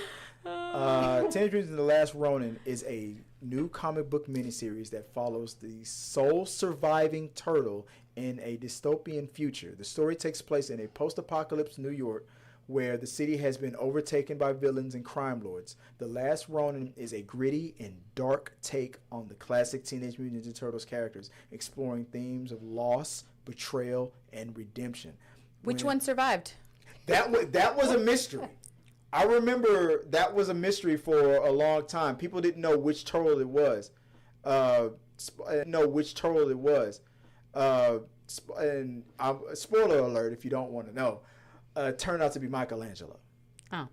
Teenage Mutant The Last Ronin is a new comic book miniseries that follows the sole surviving turtle in a dystopian future. The story takes place in a post-apocalypse New York where the city has been overtaken by villains and crime lords. The Last Ronin is a gritty and dark take on the classic Teenage Mutant Ninja Turtles characters, exploring themes of loss, betrayal, and redemption.
Which one survived?
That was a mystery. I remember that was a mystery for a long time. People didn't know which turtle it was. And spoiler alert if you don't want to know. Turned out to be Michelangelo.
Oh.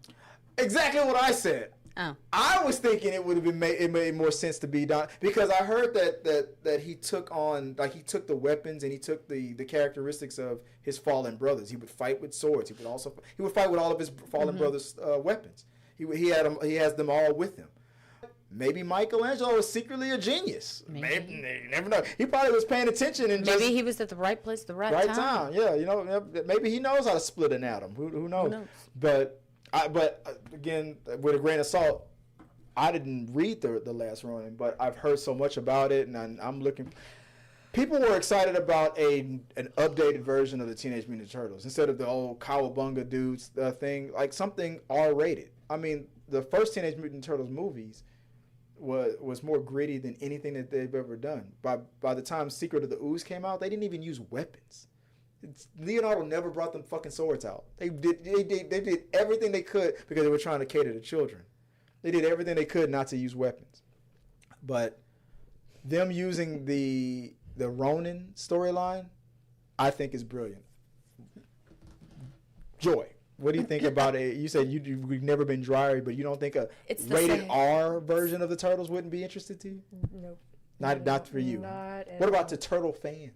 Exactly what I said.
Oh.
I was thinking it would have been it made more sense to be done because I heard that he took the weapons and he took the characteristics of his fallen brothers. He would fight with swords. He would fight with all of his fallen brothers' weapons. He has them all with him. Maybe Michelangelo was secretly a genius. Maybe you never know. He probably was paying attention and
maybe he was at the right place, at the right time.
Yeah, maybe he knows how to split an atom. Who knows? But again, with a grain of salt, I didn't read the Last Ronin, but I've heard so much about it, and I'm looking. People were excited about an updated version of the Teenage Mutant Ninja Turtles instead of the old Cowabunga dudes thing, like something R-rated. I mean, the first Teenage Mutant Ninja Turtles movies was more gritty than anything that they've ever done. By the time Secret of the Ooze came out, they didn't even use weapons. Leonardo never brought them fucking swords out. They did everything they could because they were trying to cater to children. They did everything they could not to use weapons. But them using the Ronin storyline, I think is brilliant. Joy, what do you think about it? You said we've never been drier, but you don't think a rated R version of the Turtles wouldn't be interested to you?
Nope.
Not for you. What about the Turtle fans?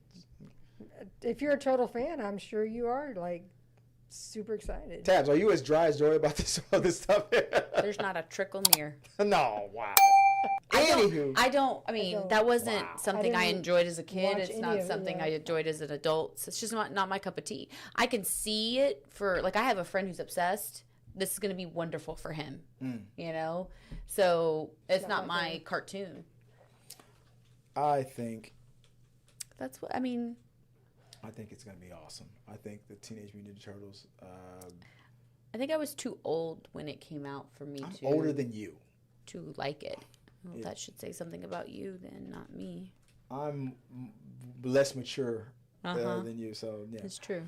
If you're a Turtle fan, I'm sure you are like super excited.
Tabs, are you as dry as Joy about this stuff?
There's not a trickle near.
No, wow.
That wasn't something I enjoyed as a kid. It's not something I enjoyed as an adult. So it's just not my cup of tea. I can see it I have a friend who's obsessed. This is going to be wonderful for him, So it's not my cartoon.
I think
that's what I mean.
I think it's going to be awesome. I think the Teenage Mutant Ninja Turtles.
I think I was too old when it came out for me
I'm older than you.
To like it. Well, that should say something about you then, not me.
I'm less mature than you, so yeah.
It's true.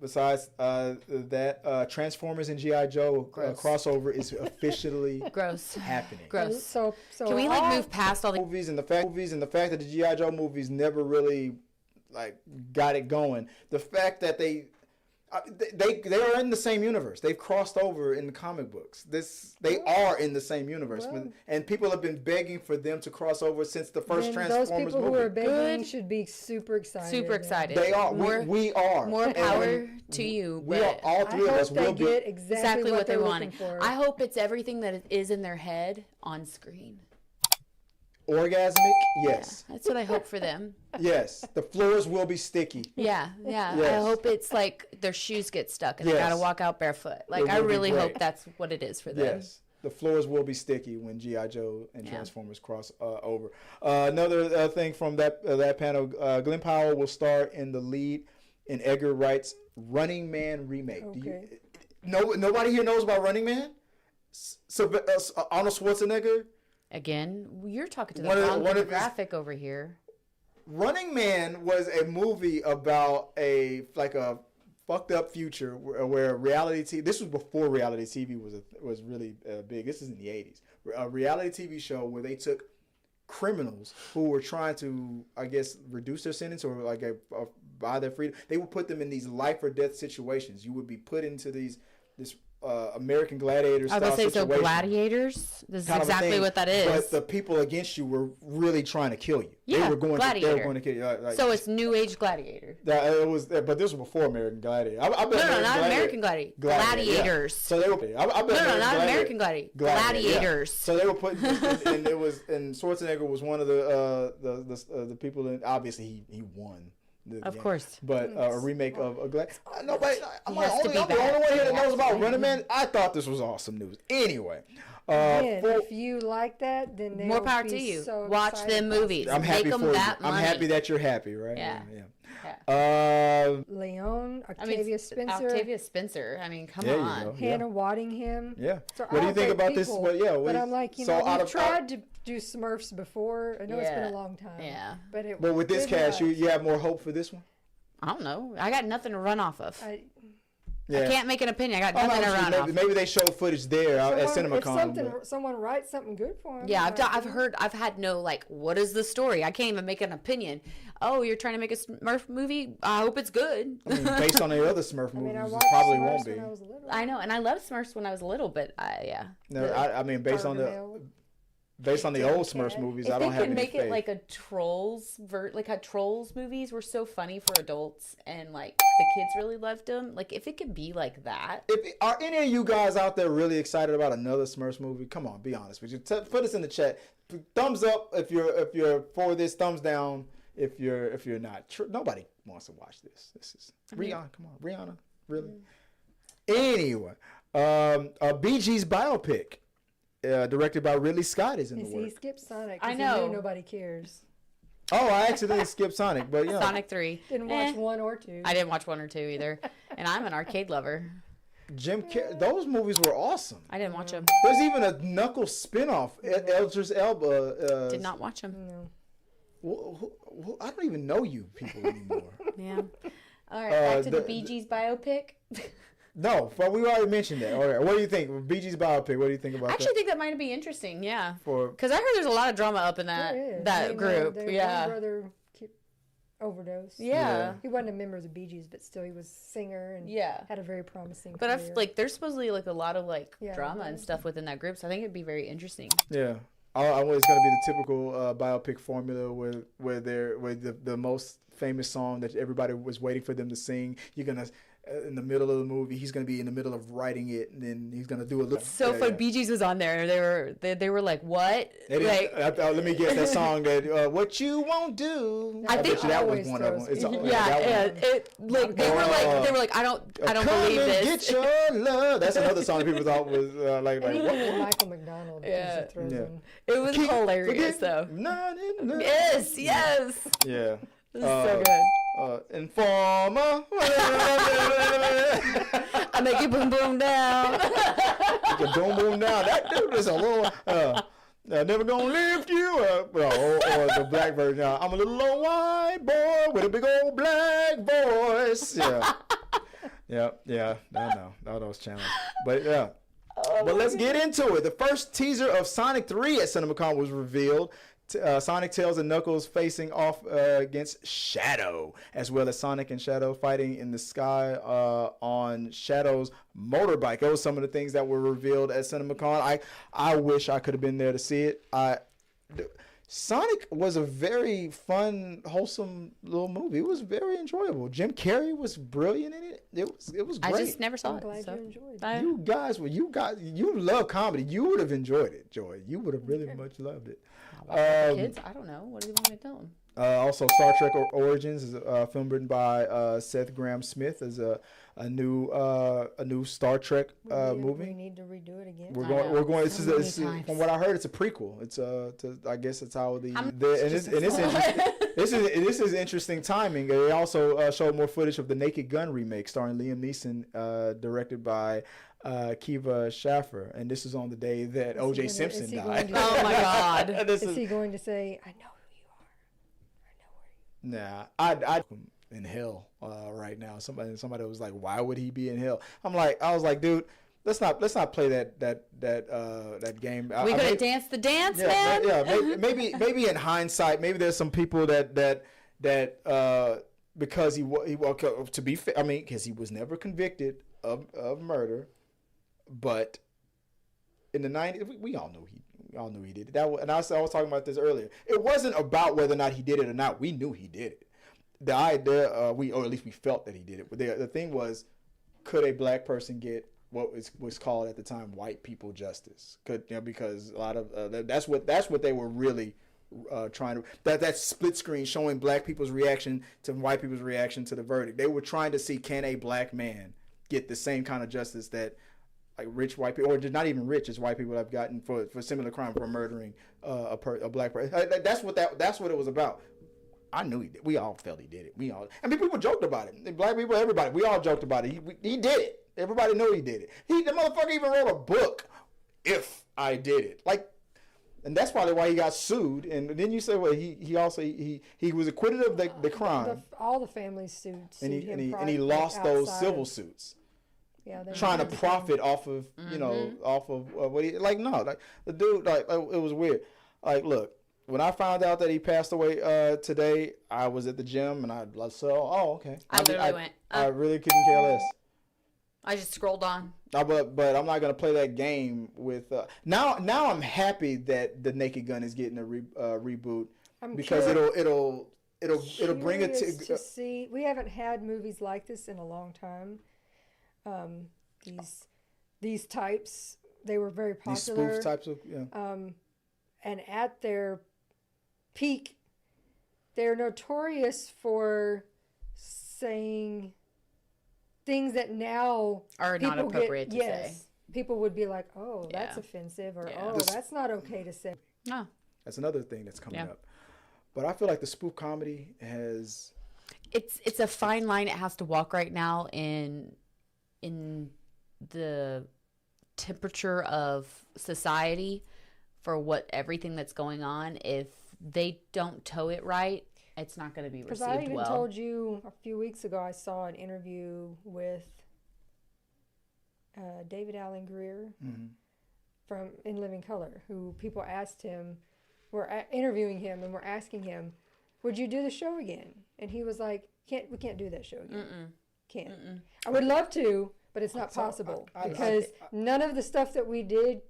Besides that, Transformers and G.I. Joe crossover is officially
gross
happening.
Gross.
So
can we move past all the
movies and the fact that the G.I. Joe movies never really got it going. The fact that They are in the same universe. They've crossed over in the comic books. They are in the same universe, and people have been begging for them to cross over since the first Transformers movie.
Those people who are begging should be super excited.
Super excited.
They are. We are.
More power to you.
We are. All three of us will
get
be
exactly what they wanted.
I hope it's everything that is in their head on screen.
Orgasmic, yes.
Yeah, that's what I hope for them.
Yes, the floors will be sticky.
Yeah.
Yes.
I hope it's like their shoes get stuck and they gotta walk out barefoot. Like I really hope that's what it is for them.
Yes, the floors will be sticky when G.I. Joe and Transformers cross over. Another thing from that panel, Glenn Powell will star in the lead in Edgar Wright's Running Man remake.
Okay.
Nobody here knows about Running Man? Arnold Schwarzenegger.
Again, you're talking to the wrong demographic over here.
Running Man was a movie about a fucked up future where reality TV. This was before reality TV was really big. This is in the 80s. A reality TV show where they took criminals who were trying to, I guess, reduce their sentence or buy their freedom. They would put them in these life or death situations. You would be put into this American Gladiator style situation. I was going to say, so
gladiators? This is exactly what that is.
But the people against you were really trying to kill you.
Yeah,
they were going
Gladiator.
to kill you.
So it's New Age Gladiator.
But this was before American Gladiator.
American Gladiator. Gladiators.
Yeah. So they were.
Not American Gladiator. Gladiators.
Yeah. So they were putting, and Schwarzenegger was one of the people. And obviously, he won.
Of course.
But a remake of a nobody. I'm the only one here that knows about Running Man. I thought this was awesome news. Anyway.
If you like that, then
more power to you. So watch them movies.
I'm happy
Make them
for
that
you.
money.
I'm happy that you're happy, right?
Yeah.
Leon, Octavia Spencer.
Octavia Spencer. I mean, come on.
Hannah Waddingham.
Yeah. So what do you think about this?
But I'm like, we've tried to do Smurfs before. I know it's been a long time.
Yeah.
But
with this cast, you have more hope for this one?
I don't know. I got nothing to run off of. I can't make an opinion. I got nothing to run off.
Maybe they showed footage there at Cinemacon.
If someone writes something good for them.
Yeah, I've had no, what is the story? I can't even make an opinion. Oh, you're trying to make a Smurf movie? I hope it's good.
I mean, based on the other Smurf movies, it probably won't be.
I know, and I loved Smurfs when I was little, but
No, I mean, based on the old Smurfs movies, I don't have any faith.
If they could make it like a Trolls, like how Trolls movies were so funny for adults and the kids really loved them. If it could be like that.
Are any of you guys out there really excited about another Smurfs movie? Come on, be honest with you. Put us in the chat. Thumbs up if you're for this. Thumbs down if you're not. Nobody wants to watch this. This is Rihanna. Come on, Rihanna. Really? Anyway, a Bee Gees biopic. Directed by Ridley Scott is in the works.
He skipped Sonic.
I know.
Nobody cares.
Oh, I accidentally skipped Sonic, but
Sonic 3.
Didn't watch 1 or 2.
I didn't watch 1 or 2 either, and I'm an arcade lover.
Those movies were awesome.
I didn't watch them.
There's even a Knuckles spinoff. Idris Elba.
Did not watch them.
No.
I don't even know you people anymore.
Yeah. All right, back to the Bee Gees biopic.
No, but we already mentioned that. All right, what do you think? Bee Gees biopic. What do you think about that?
I actually think that might be interesting. Yeah,
because
I heard there's a lot of drama up in that group.
One brother overdosed.
Yeah,
he wasn't a member of the Bee Gees, but still he was a singer and had a very promising.
But
career.
there's supposedly a lot of drama and stuff within that group, so I think it'd be very interesting.
Yeah. It's going to be the typical biopic formula where the most famous song that everybody was waiting for them to sing. You're going to, in the middle of the movie, he's going to be in the middle of writing it, and then he's going to do a little.
So fun. Bee Gees was on there. They were like, what?
Let me guess that song that What You Won't Do.
I think
that was one of them.
They were like, I don't believe this.
Get your love. That's another song that people thought was like
what? Michael McDonald.
Yeah.
It
was hilarious though. Yes.
Yeah.
This is so good.
Informer.
I make it boom boom down.
Make it boom boom down. That dude is a little. Never gonna lift you up. Or the black version. I'm a little old white boy with a big old black voice. Yeah. No, those channels. But yeah. But let's get into it. The first teaser of Sonic 3 at Cinemacon was revealed. Sonic, Tails, and Knuckles facing off against Shadow, as well as Sonic and Shadow fighting in the sky on Shadow's motorbike. Those were some of the things that were revealed at CinemaCon. I wish I could have been there to see it. Sonic was a very fun, wholesome little movie. It was very enjoyable. Jim Carrey was brilliant in it. It was great.
I just never saw
I'm
it.
glad
So.
you enjoyed it.
You love comedy. You would have enjoyed it, Joy. You would have really much loved it.
Kids, I don't know. What do you want me to tell them?
Also, Star Trek Origins is a film written by Seth Grahame-Smith. Is a new Star Trek movie.
We need to redo it again.
We're going.
So
This is
many times.
from what I heard, it's a prequel. It's I guess it's how
It's
interesting. This is interesting timing. They also showed more footage of the Naked Gun remake starring Liam Neeson, directed by Kiva Schaffer, and this is on the day that O.J. Simpson died.
Oh my God!
Is he going to say, "I know who you are. I know where you are"?
Nah, I'd in hell right now. Somebody was like, "Why would he be in hell?" I was like, dude, let's not play that game.
We gonna dance the dance, man.
Maybe in hindsight, maybe there's some people that because to be fair, I mean, because he was never convicted of murder, but in the 90s, we all knew he did it. And I was talking about this earlier. It wasn't about whether or not he did it or not. We knew he did it. The idea, or at least we felt that he did it. But the thing was, could a black person get what was called at the time white people justice? Because a lot of that's what they were really trying to, that split screen showing black people's reaction to white people's reaction to the verdict. They were trying to see, can a black man get the same kind of justice that like rich white people, or just not even rich, as white people have gotten for similar crime, for murdering a black person. That's what it was about. I knew he did. We all felt he did it. I mean, people joked about it. Black people, everybody. We all joked about it. He did it. Everybody knew he did it. The motherfucker even wrote a book. If I did it, and that's probably why he got sued. And then you say, well, he also was acquitted of the crime.
All the families sued him,
and he lost those civil suits.
Yeah,
trying to profit off of off of what he the dude it was weird. Look, when I found out that he passed away today, I was at the gym and I said, "Oh, okay."
I literally went.
I really couldn't care less.
I just scrolled on.
But I'm not gonna play that game with. Now I'm happy that the Naked Gun is getting a reboot because it'll bring it
to see. We haven't had movies like this in a long time. These types, they were very popular.
These spoof types of
and at their peak, they're notorious for saying things that now
are not appropriate to say.
People would be like, "Oh, that's offensive," or "Oh, that's not okay to say."
No,
that's another thing that's coming up. But I feel like the spoof comedy has.
It's a fine line it has to walk right now in the temperature of society for everything that's going on. If they don't toe it right, it's not going to be received well.
Because I even told you a few weeks ago, I saw an interview with David Allen Greer from In Living Color, who people asked him, were interviewing him and were asking him, would you do the show again? And he was like, we can't do that show again. Can't. I would love to, but it's not possible because none of the stuff that we did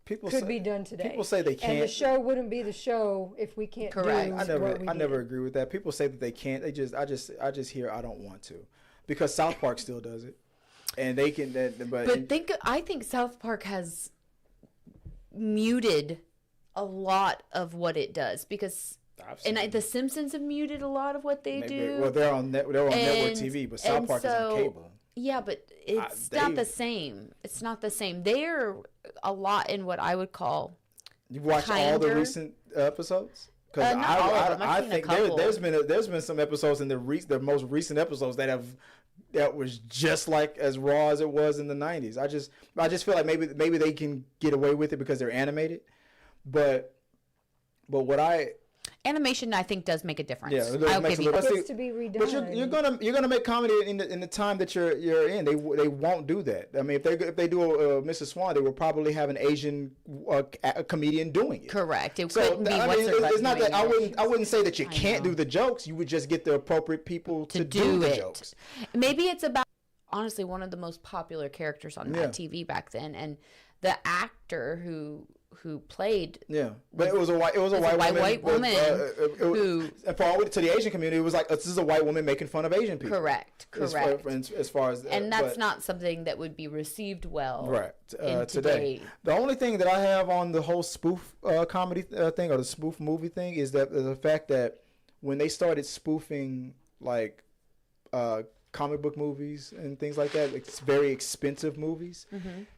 could be done today.
People say they can't.
And the show wouldn't be the show if we can't do what we
I never agree with that. People say that they can't. I just hear I don't want to, because South Park still does it, and they can.
I think South Park has muted a lot of what it does because. The Simpsons have muted a lot a they do.
Well, they're on network TV, but South Park is on cable.
Yeah, but it's not the same. It's not the same. They're a lot in what I would call.
You've watched all the recent episodes? Because I think there's been some episodes in the most recent episodes that was just like as raw as it was in the 90s. I just feel like maybe they can get away with it because they're animated, but what I.
animation, I think, does make a difference.
Yeah, it
I'll
makes
give
a
you
little-
that.
Gets to be redone.
But you're gonna make comedy in the time that you're in. They won't do that. I mean, if they do a Mrs. Swan, they will probably have an Asian a comedian doing it.
Correct. It
So
couldn't be
I
what's
mean,
her butt
it's not
doing
that
it.
I wouldn't say that you
I
can't
know.
do the jokes. You would just get the appropriate people to do the
it.
jokes.
Maybe it's about, honestly, one of the most popular characters on Mad TV back then, and the actor who played
But it was a white woman
who
and for all to the Asian community, it was like, this is a white woman making fun of Asian people.
correct
As far as
and that's not something that would be received well in
today. The only thing that I have on the whole spoof comedy thing, or the spoof movie thing, is that the fact that when they started spoofing like comic book movies and things like that, it's very expensive movies,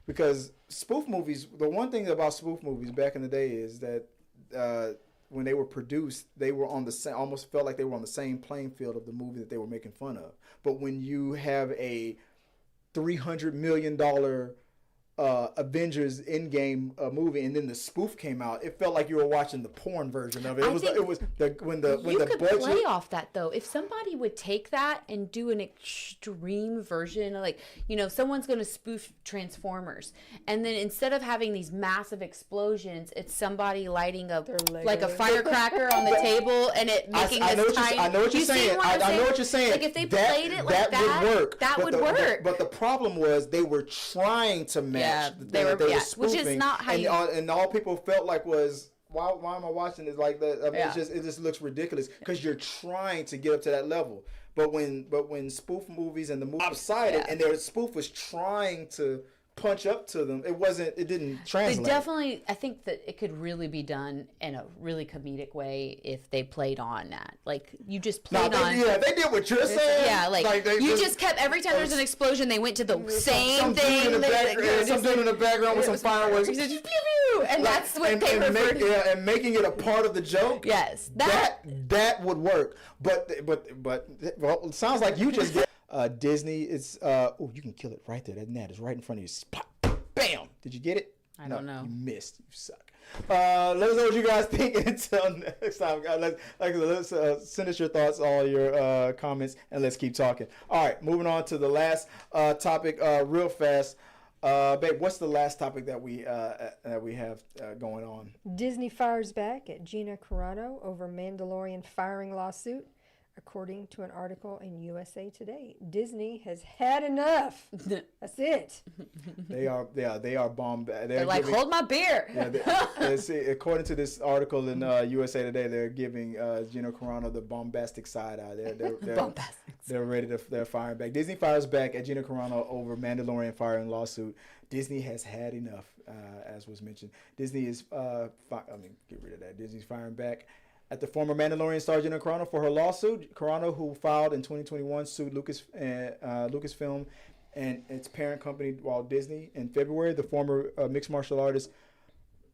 because spoof movies, the one thing about spoof movies back in the day is that when they were produced, they were on the same, almost felt like they were on the same playing field of the movie that they were making fun of. But when you have a $300 million Avengers Endgame movie, and then the spoof came out, it felt like you were watching the porn version of it. When
you
the
could
budget
play off that, though. If somebody would take that and do an extreme version, like, someone's going to spoof Transformers, and then instead of having these massive explosions, it's somebody lighting up like a firecracker on the table, and it making
I know
this
what
tiny.
I know what you're saying. I know what you're saying.
Like, if they played it like that,
would work.
that would work.
But the problem was they were trying to match.
They were
spoofing,
which is not how
and all people felt like was, why am I watching this like that? I mean,
Yeah.
it just looks ridiculous because you're trying to get up to that level. But when spoof movies and the movie subsided, and their spoof was trying to punch up to them, it didn't translate.
They definitely, I think that it could really be done in a really comedic way if they played on that. Like, you just played on.
They did what you're saying.
Yeah, you just kept, every time there's an explosion, they went to the same thing.
Some dude in the background with some fireworks.
Just pew, pew, and that's what they referred to.
And making it a part of the joke.
Yes,
that would work. But well, it sounds like you just get Disney. It's you can kill it right there. That net is right in front of you. Spot, bam. Did you get it?
I don't know.
You missed. You suck. Let us know what you guys think. Until next time, guys. Let's send us your thoughts, all your comments, and let's keep talking. All right, moving on to the last topic, real fast. Babe, what's the last topic that we have going on?
Disney fires back at Gina Carano over Mandalorian firing lawsuit, according to an article in USA Today. Disney has had enough. That's it.
They are bomb.
They're like, hold my beer.
According to this article in USA Today, they're giving Gina Carano the bombastic side eye. They're ready to. They're firing back. Disney fires back at Gina Carano over Mandalorian firing lawsuit. Disney has had enough, as was mentioned. Disney is. Get rid of that. Disney's firing back at the former Mandalorian star Gina Carano for her lawsuit. Carano, who filed in 2021, sued Lucasfilm and its parent company, Walt Disney. In February, the former mixed martial artist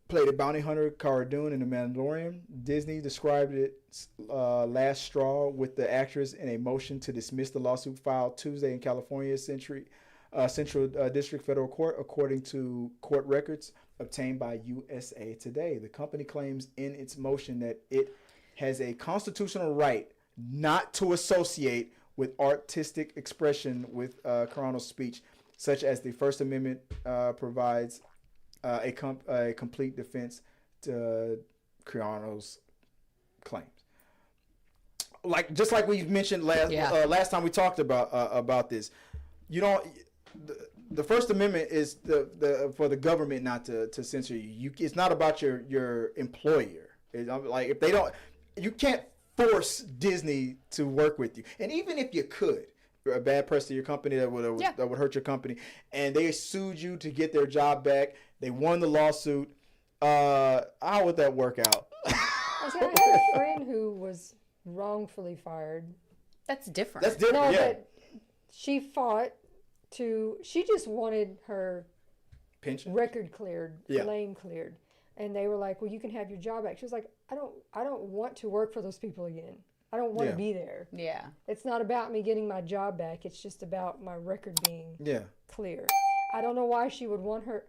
played a bounty hunter, Cara Dune, in The Mandalorian. Disney described its last straw with the actress in a motion to dismiss the lawsuit filed Tuesday in California's Central District Federal Court, according to court records obtained by USA Today. The company claims in its motion that it has a constitutional right not to associate with artistic expression with Carano's speech, such as the First Amendment provides a complete defense to Carano's claims. Just like we mentioned last time we talked about this, the First Amendment is for the government not to censor you. It's not about your employer. Like, if they don't, you can't force Disney to work with you. And even if you could, a bad press to your company that would hurt your company, and they sued you to get their job back. They won the lawsuit. How would that work out?
I had a friend who was wrongfully fired.
That's different.
That's different.
No,
yeah.
but she fought she just wanted her
Pension?
record cleared,
Yeah.
name cleared. And they were like, well, you can have your job back. She was like, I don't want to work for those people again. I don't want to be there.
Yeah.
It's not about me getting my job back. It's just about my record being clear. I don't know why she would want her.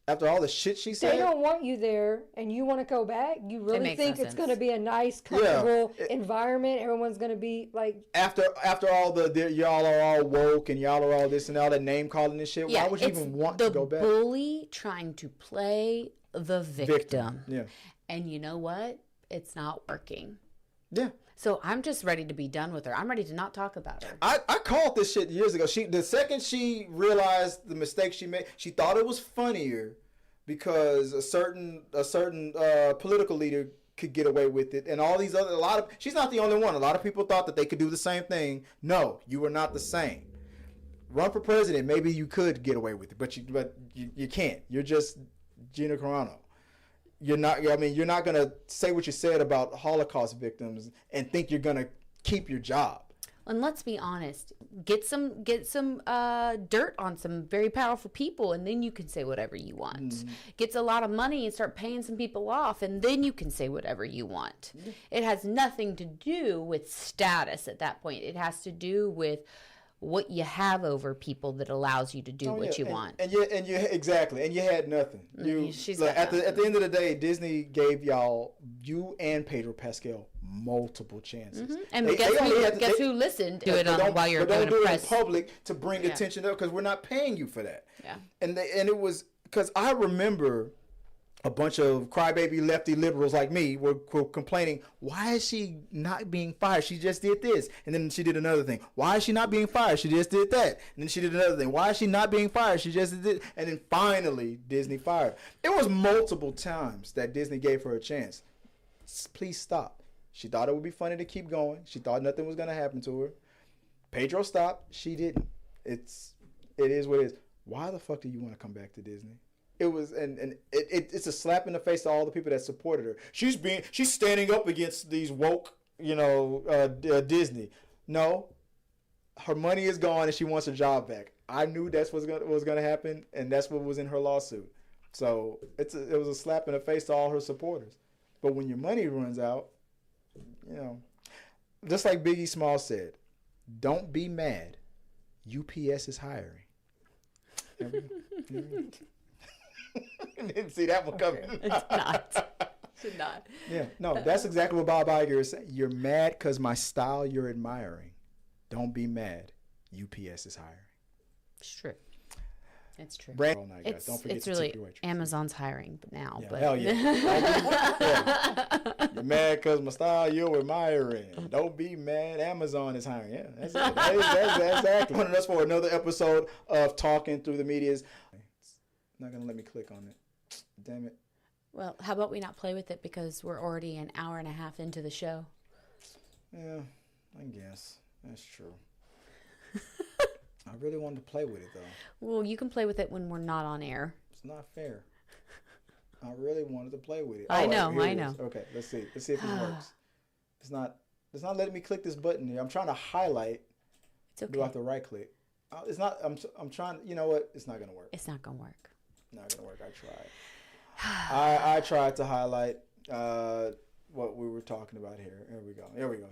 After all the shit she said?
They don't want you there, and you want to go back. You really
makes
think
no
it's
sense.
going to be a nice, comfortable environment? Everyone's going to be like,
After all the y'all are all woke and y'all are all this and all that name calling and shit, why would you
it's
even want to go back?
The bully trying to play the victim.
Yeah.
And you know what? It's not working.
Yeah.
So I'm just ready to be done with her. I'm ready to not talk about her.
I called this shit years ago. The second she realized the mistake she made, she thought it was funnier because a certain political leader could get away with it, and all these other she's not the only one. A lot of people thought that they could do the same thing. No, you are not the same. Run for president, maybe you could get away with it, but you can't. You're just Gina Carano. You're not. I mean, you're not gonna say what you said about Holocaust victims and think you're gonna keep your job.
And let's be honest, get some dirt on some very powerful people, and then you can say whatever you want. Get a lot of money and start paying some people off, and then you can say whatever you want. It has nothing to do with status at that point. It has to do with what you have over people that allows you to do what you want.
And you exactly. And you had nothing.
She's
look,
got
at the end of the day, Disney gave you and Pedro Pascal multiple chances.
And guess who listened to it while you're doing
don't do
press.
it in public to bring attention up because we're not paying you for that.
Yeah.
And it was because I remember a bunch of crybaby lefty liberals like me were complaining, why is she not being fired? She just did this. And then she did another thing. Why is she not being fired? She just did that. And then she did another thing. Why is she not being fired? She just did it. And then finally, Disney fired. It was multiple times that Disney gave her a chance. Please stop. She thought it would be funny to keep going. She thought nothing was going to happen to her. Pedro stopped. She didn't. It is what it is. Why the fuck do you want to come back to Disney? It was, and it's a slap in the face to all the people that supported her. She's standing up against these woke, Disney. No, her money is gone and she wants her job back. I knew that's what was gonna happen, and that's what was in her lawsuit. So it was a slap in the face to all her supporters. But when your money runs out, just like Biggie Smalls said, don't be mad. UPS is hiring. Didn't see that one coming.
It's not. Should not.
Yeah, no, that's exactly what Bob Iger is saying. You're mad because my style you're admiring. Don't be mad. UPS is hiring.
It's true. It's true.
It's
really Amazon's hiring now.
Yeah,
but
hell yeah. You're mad because my style you're admiring. Don't be mad. Amazon is hiring. Yeah, that's it. That's exactly. Joining us for another episode of Talking Through the Medias. It's not going to let me click on it. Damn it.
Well, how about we not play with it because we're already an hour and a half into the show?
Yeah, I guess. That's true. I really wanted to play with it, though.
Well, you can play with it when we're not on air.
It's not fair. I really wanted to play with it.
I know.
Okay, let's see. Let's see if it works. It's not letting me click this button here. I'm trying to highlight.
It's okay.
Do I have to right click? It's not. I'm trying. You know what? It's not gonna work.
It's not gonna work.
Not gonna work. I tried. I tried to highlight what we were talking about here. Here we go.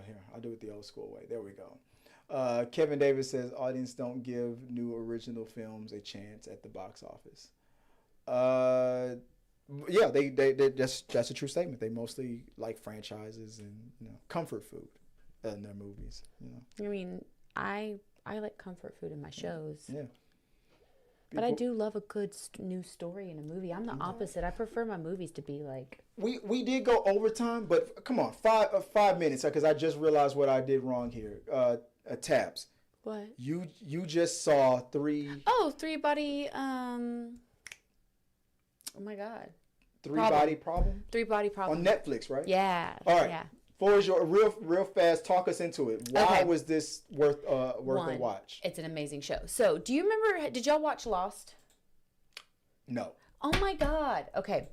Here, I'll do it the old school way. There we go. Kevin Davis says audience don't give new original films a chance at the box office. Yeah, they that's a true statement. They mostly like franchises and comfort food in their movies.
I mean, I like comfort food in my shows.
Yeah.
But I do love a good new story in a movie. I'm the opposite. I prefer my movies to be like.
We did go overtime, but come on, 5 minutes because I just realized what I did wrong here. Tabs.
What?
You just saw 3.
Oh, 3-body. Oh my God.
3-body problem.
3-body problem
on Netflix, right?
Yeah.
All right.
Yeah.
Floor is your real fast. Talk us into it. Why was this worth a watch?
It's an amazing show. So, do you remember? Did y'all watch Lost?
No.
Oh my God. Okay.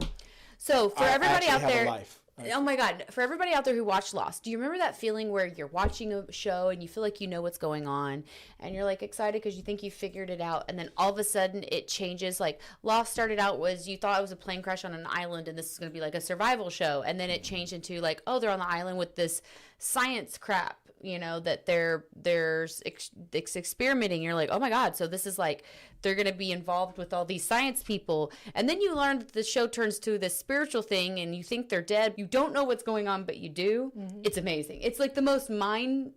So for everybody out there, oh my God, for everybody out there who watched Lost, do you remember that feeling where you're watching a show and you feel like you know what's going on and you're like excited because you think you figured it out, and then all of a sudden it changes? Like Lost started out was you thought it was a plane crash on an island and this is going to be like a survival show, and then it changed into like, oh, they're on the island with this science crap you know, that there's experimenting. You're like, oh my God, so this is like, they're going to be involved with all these science people. And then you learn that the show turns to this spiritual thing and you think they're dead. You don't know what's going on, but you do. Mm-hmm. It's amazing. It's like the most mind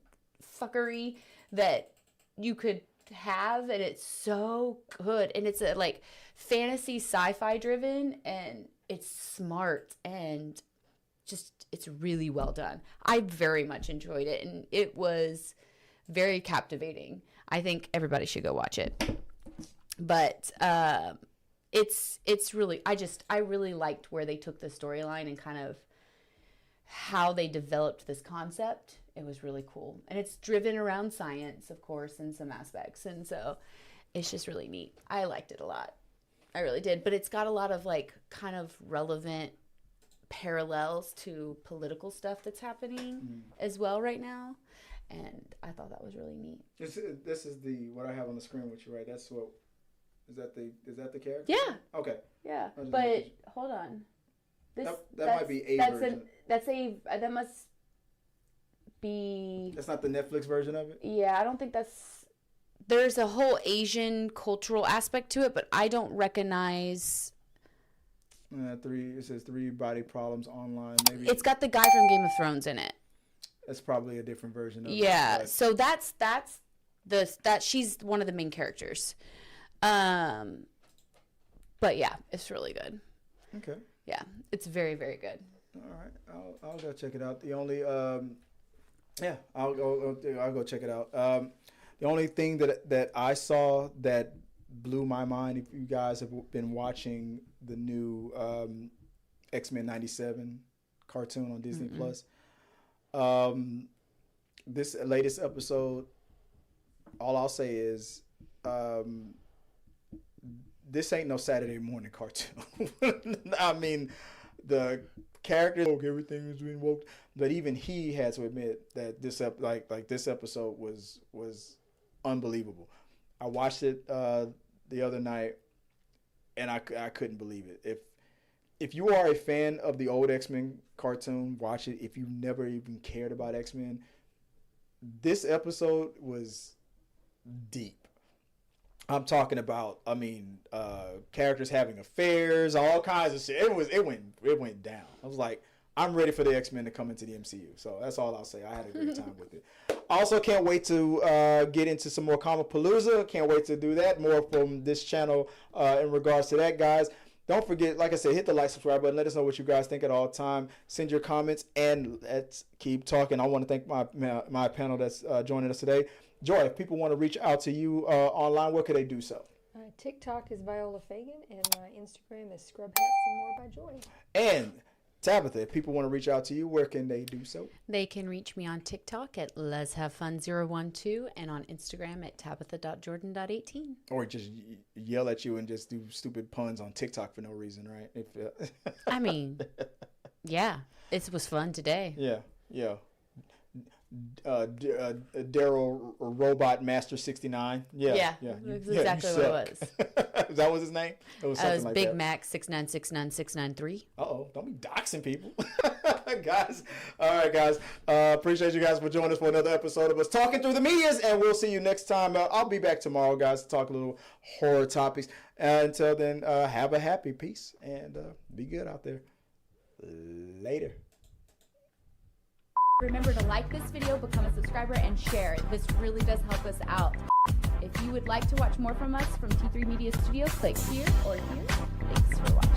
fuckery that you could have, and it's so good. And it's a like fantasy sci-fi driven, and it's smart, and just it's really well done. I very much enjoyed it, and it was very captivating. I think everybody should go watch it. But it's really, I really liked where they took the storyline and kind of how they developed this concept. It was really cool. And it's driven around science, of course, in some aspects. And so it's just really neat. I liked it a lot. I really did. But it's got a lot of like kind of relevant parallels to political stuff that's happening as well right now. And I thought that was really neat.
This is the what I have on the screen with you, right? That's what is that the character?
Yeah.
Okay.
Yeah. But hold on.
That might be a version.
That must be.
That's not the Netflix version of it?
Yeah, I don't think that's. There's a whole Asian cultural aspect to it, but I don't recognize.
It says 3 body problems online. Maybe
it's got the guy from Game of Thrones in it.
That's probably a different version of it.
Yeah, so that's she's one of the main characters. But yeah, it's really good.
Okay.
Yeah, it's very, very good.
All right, I'll go check it out. The only I'll go check it out. The only thing that I saw that blew my mind, if you guys have been watching the new X-Men 97 cartoon on Disney Plus, this latest episode, all I'll say is this ain't no Saturday morning cartoon. I mean, the characters, everything is being woke, but even he had to admit that this episode was unbelievable. I watched it the other night, and I couldn't believe it. If you are a fan of the old X-Men cartoon, watch it. If you never even cared about X-Men, this episode was deep. I'm talking about, characters having affairs, all kinds of shit. It went down. I was like, I'm ready for the X-Men to come into the MCU. So that's all I'll say. I had a great time with it. Also, can't wait to get into some more Comicpalooza. Can't wait to do that. More from this channel in regards to that, guys. Don't forget, like I said, hit the like, subscribe button. Let us know what you guys think at all time. Send your comments, and let's keep talking. I want to thank my panel that's joining us today. Joy, if people want to reach out to you online, where could they do so?
TikTok is Viola Fagan, and my Instagram is Scrub Hats and More by Joy.
And Tabitha, if people want to reach out to you, where can they do so?
They can reach me on TikTok at Let'sHaveFun012 and on Instagram at Tabitha.Jordan.18.
Or just yell at you and just do stupid puns on TikTok for no reason, right?
I mean, yeah, it was fun today.
Yeah. Daryl Robot Master 69. Yeah.
That's exactly what it was.
That was his name? It was something like
Big
that.
Mac 6969693.
Uh-oh, don't be doxing people. Guys. All right, guys. Appreciate you guys for joining us for another episode of us Talking Through the Medias, and we'll see you next time. I'll be back tomorrow, guys, to talk a little horror topics. Until then, have a happy peace, and be good out there. Later.
Remember to like this video, become a subscriber, and share. This really does help us out. If you would like to watch more from us from T3 Media Studio, click here or here. Thanks for watching.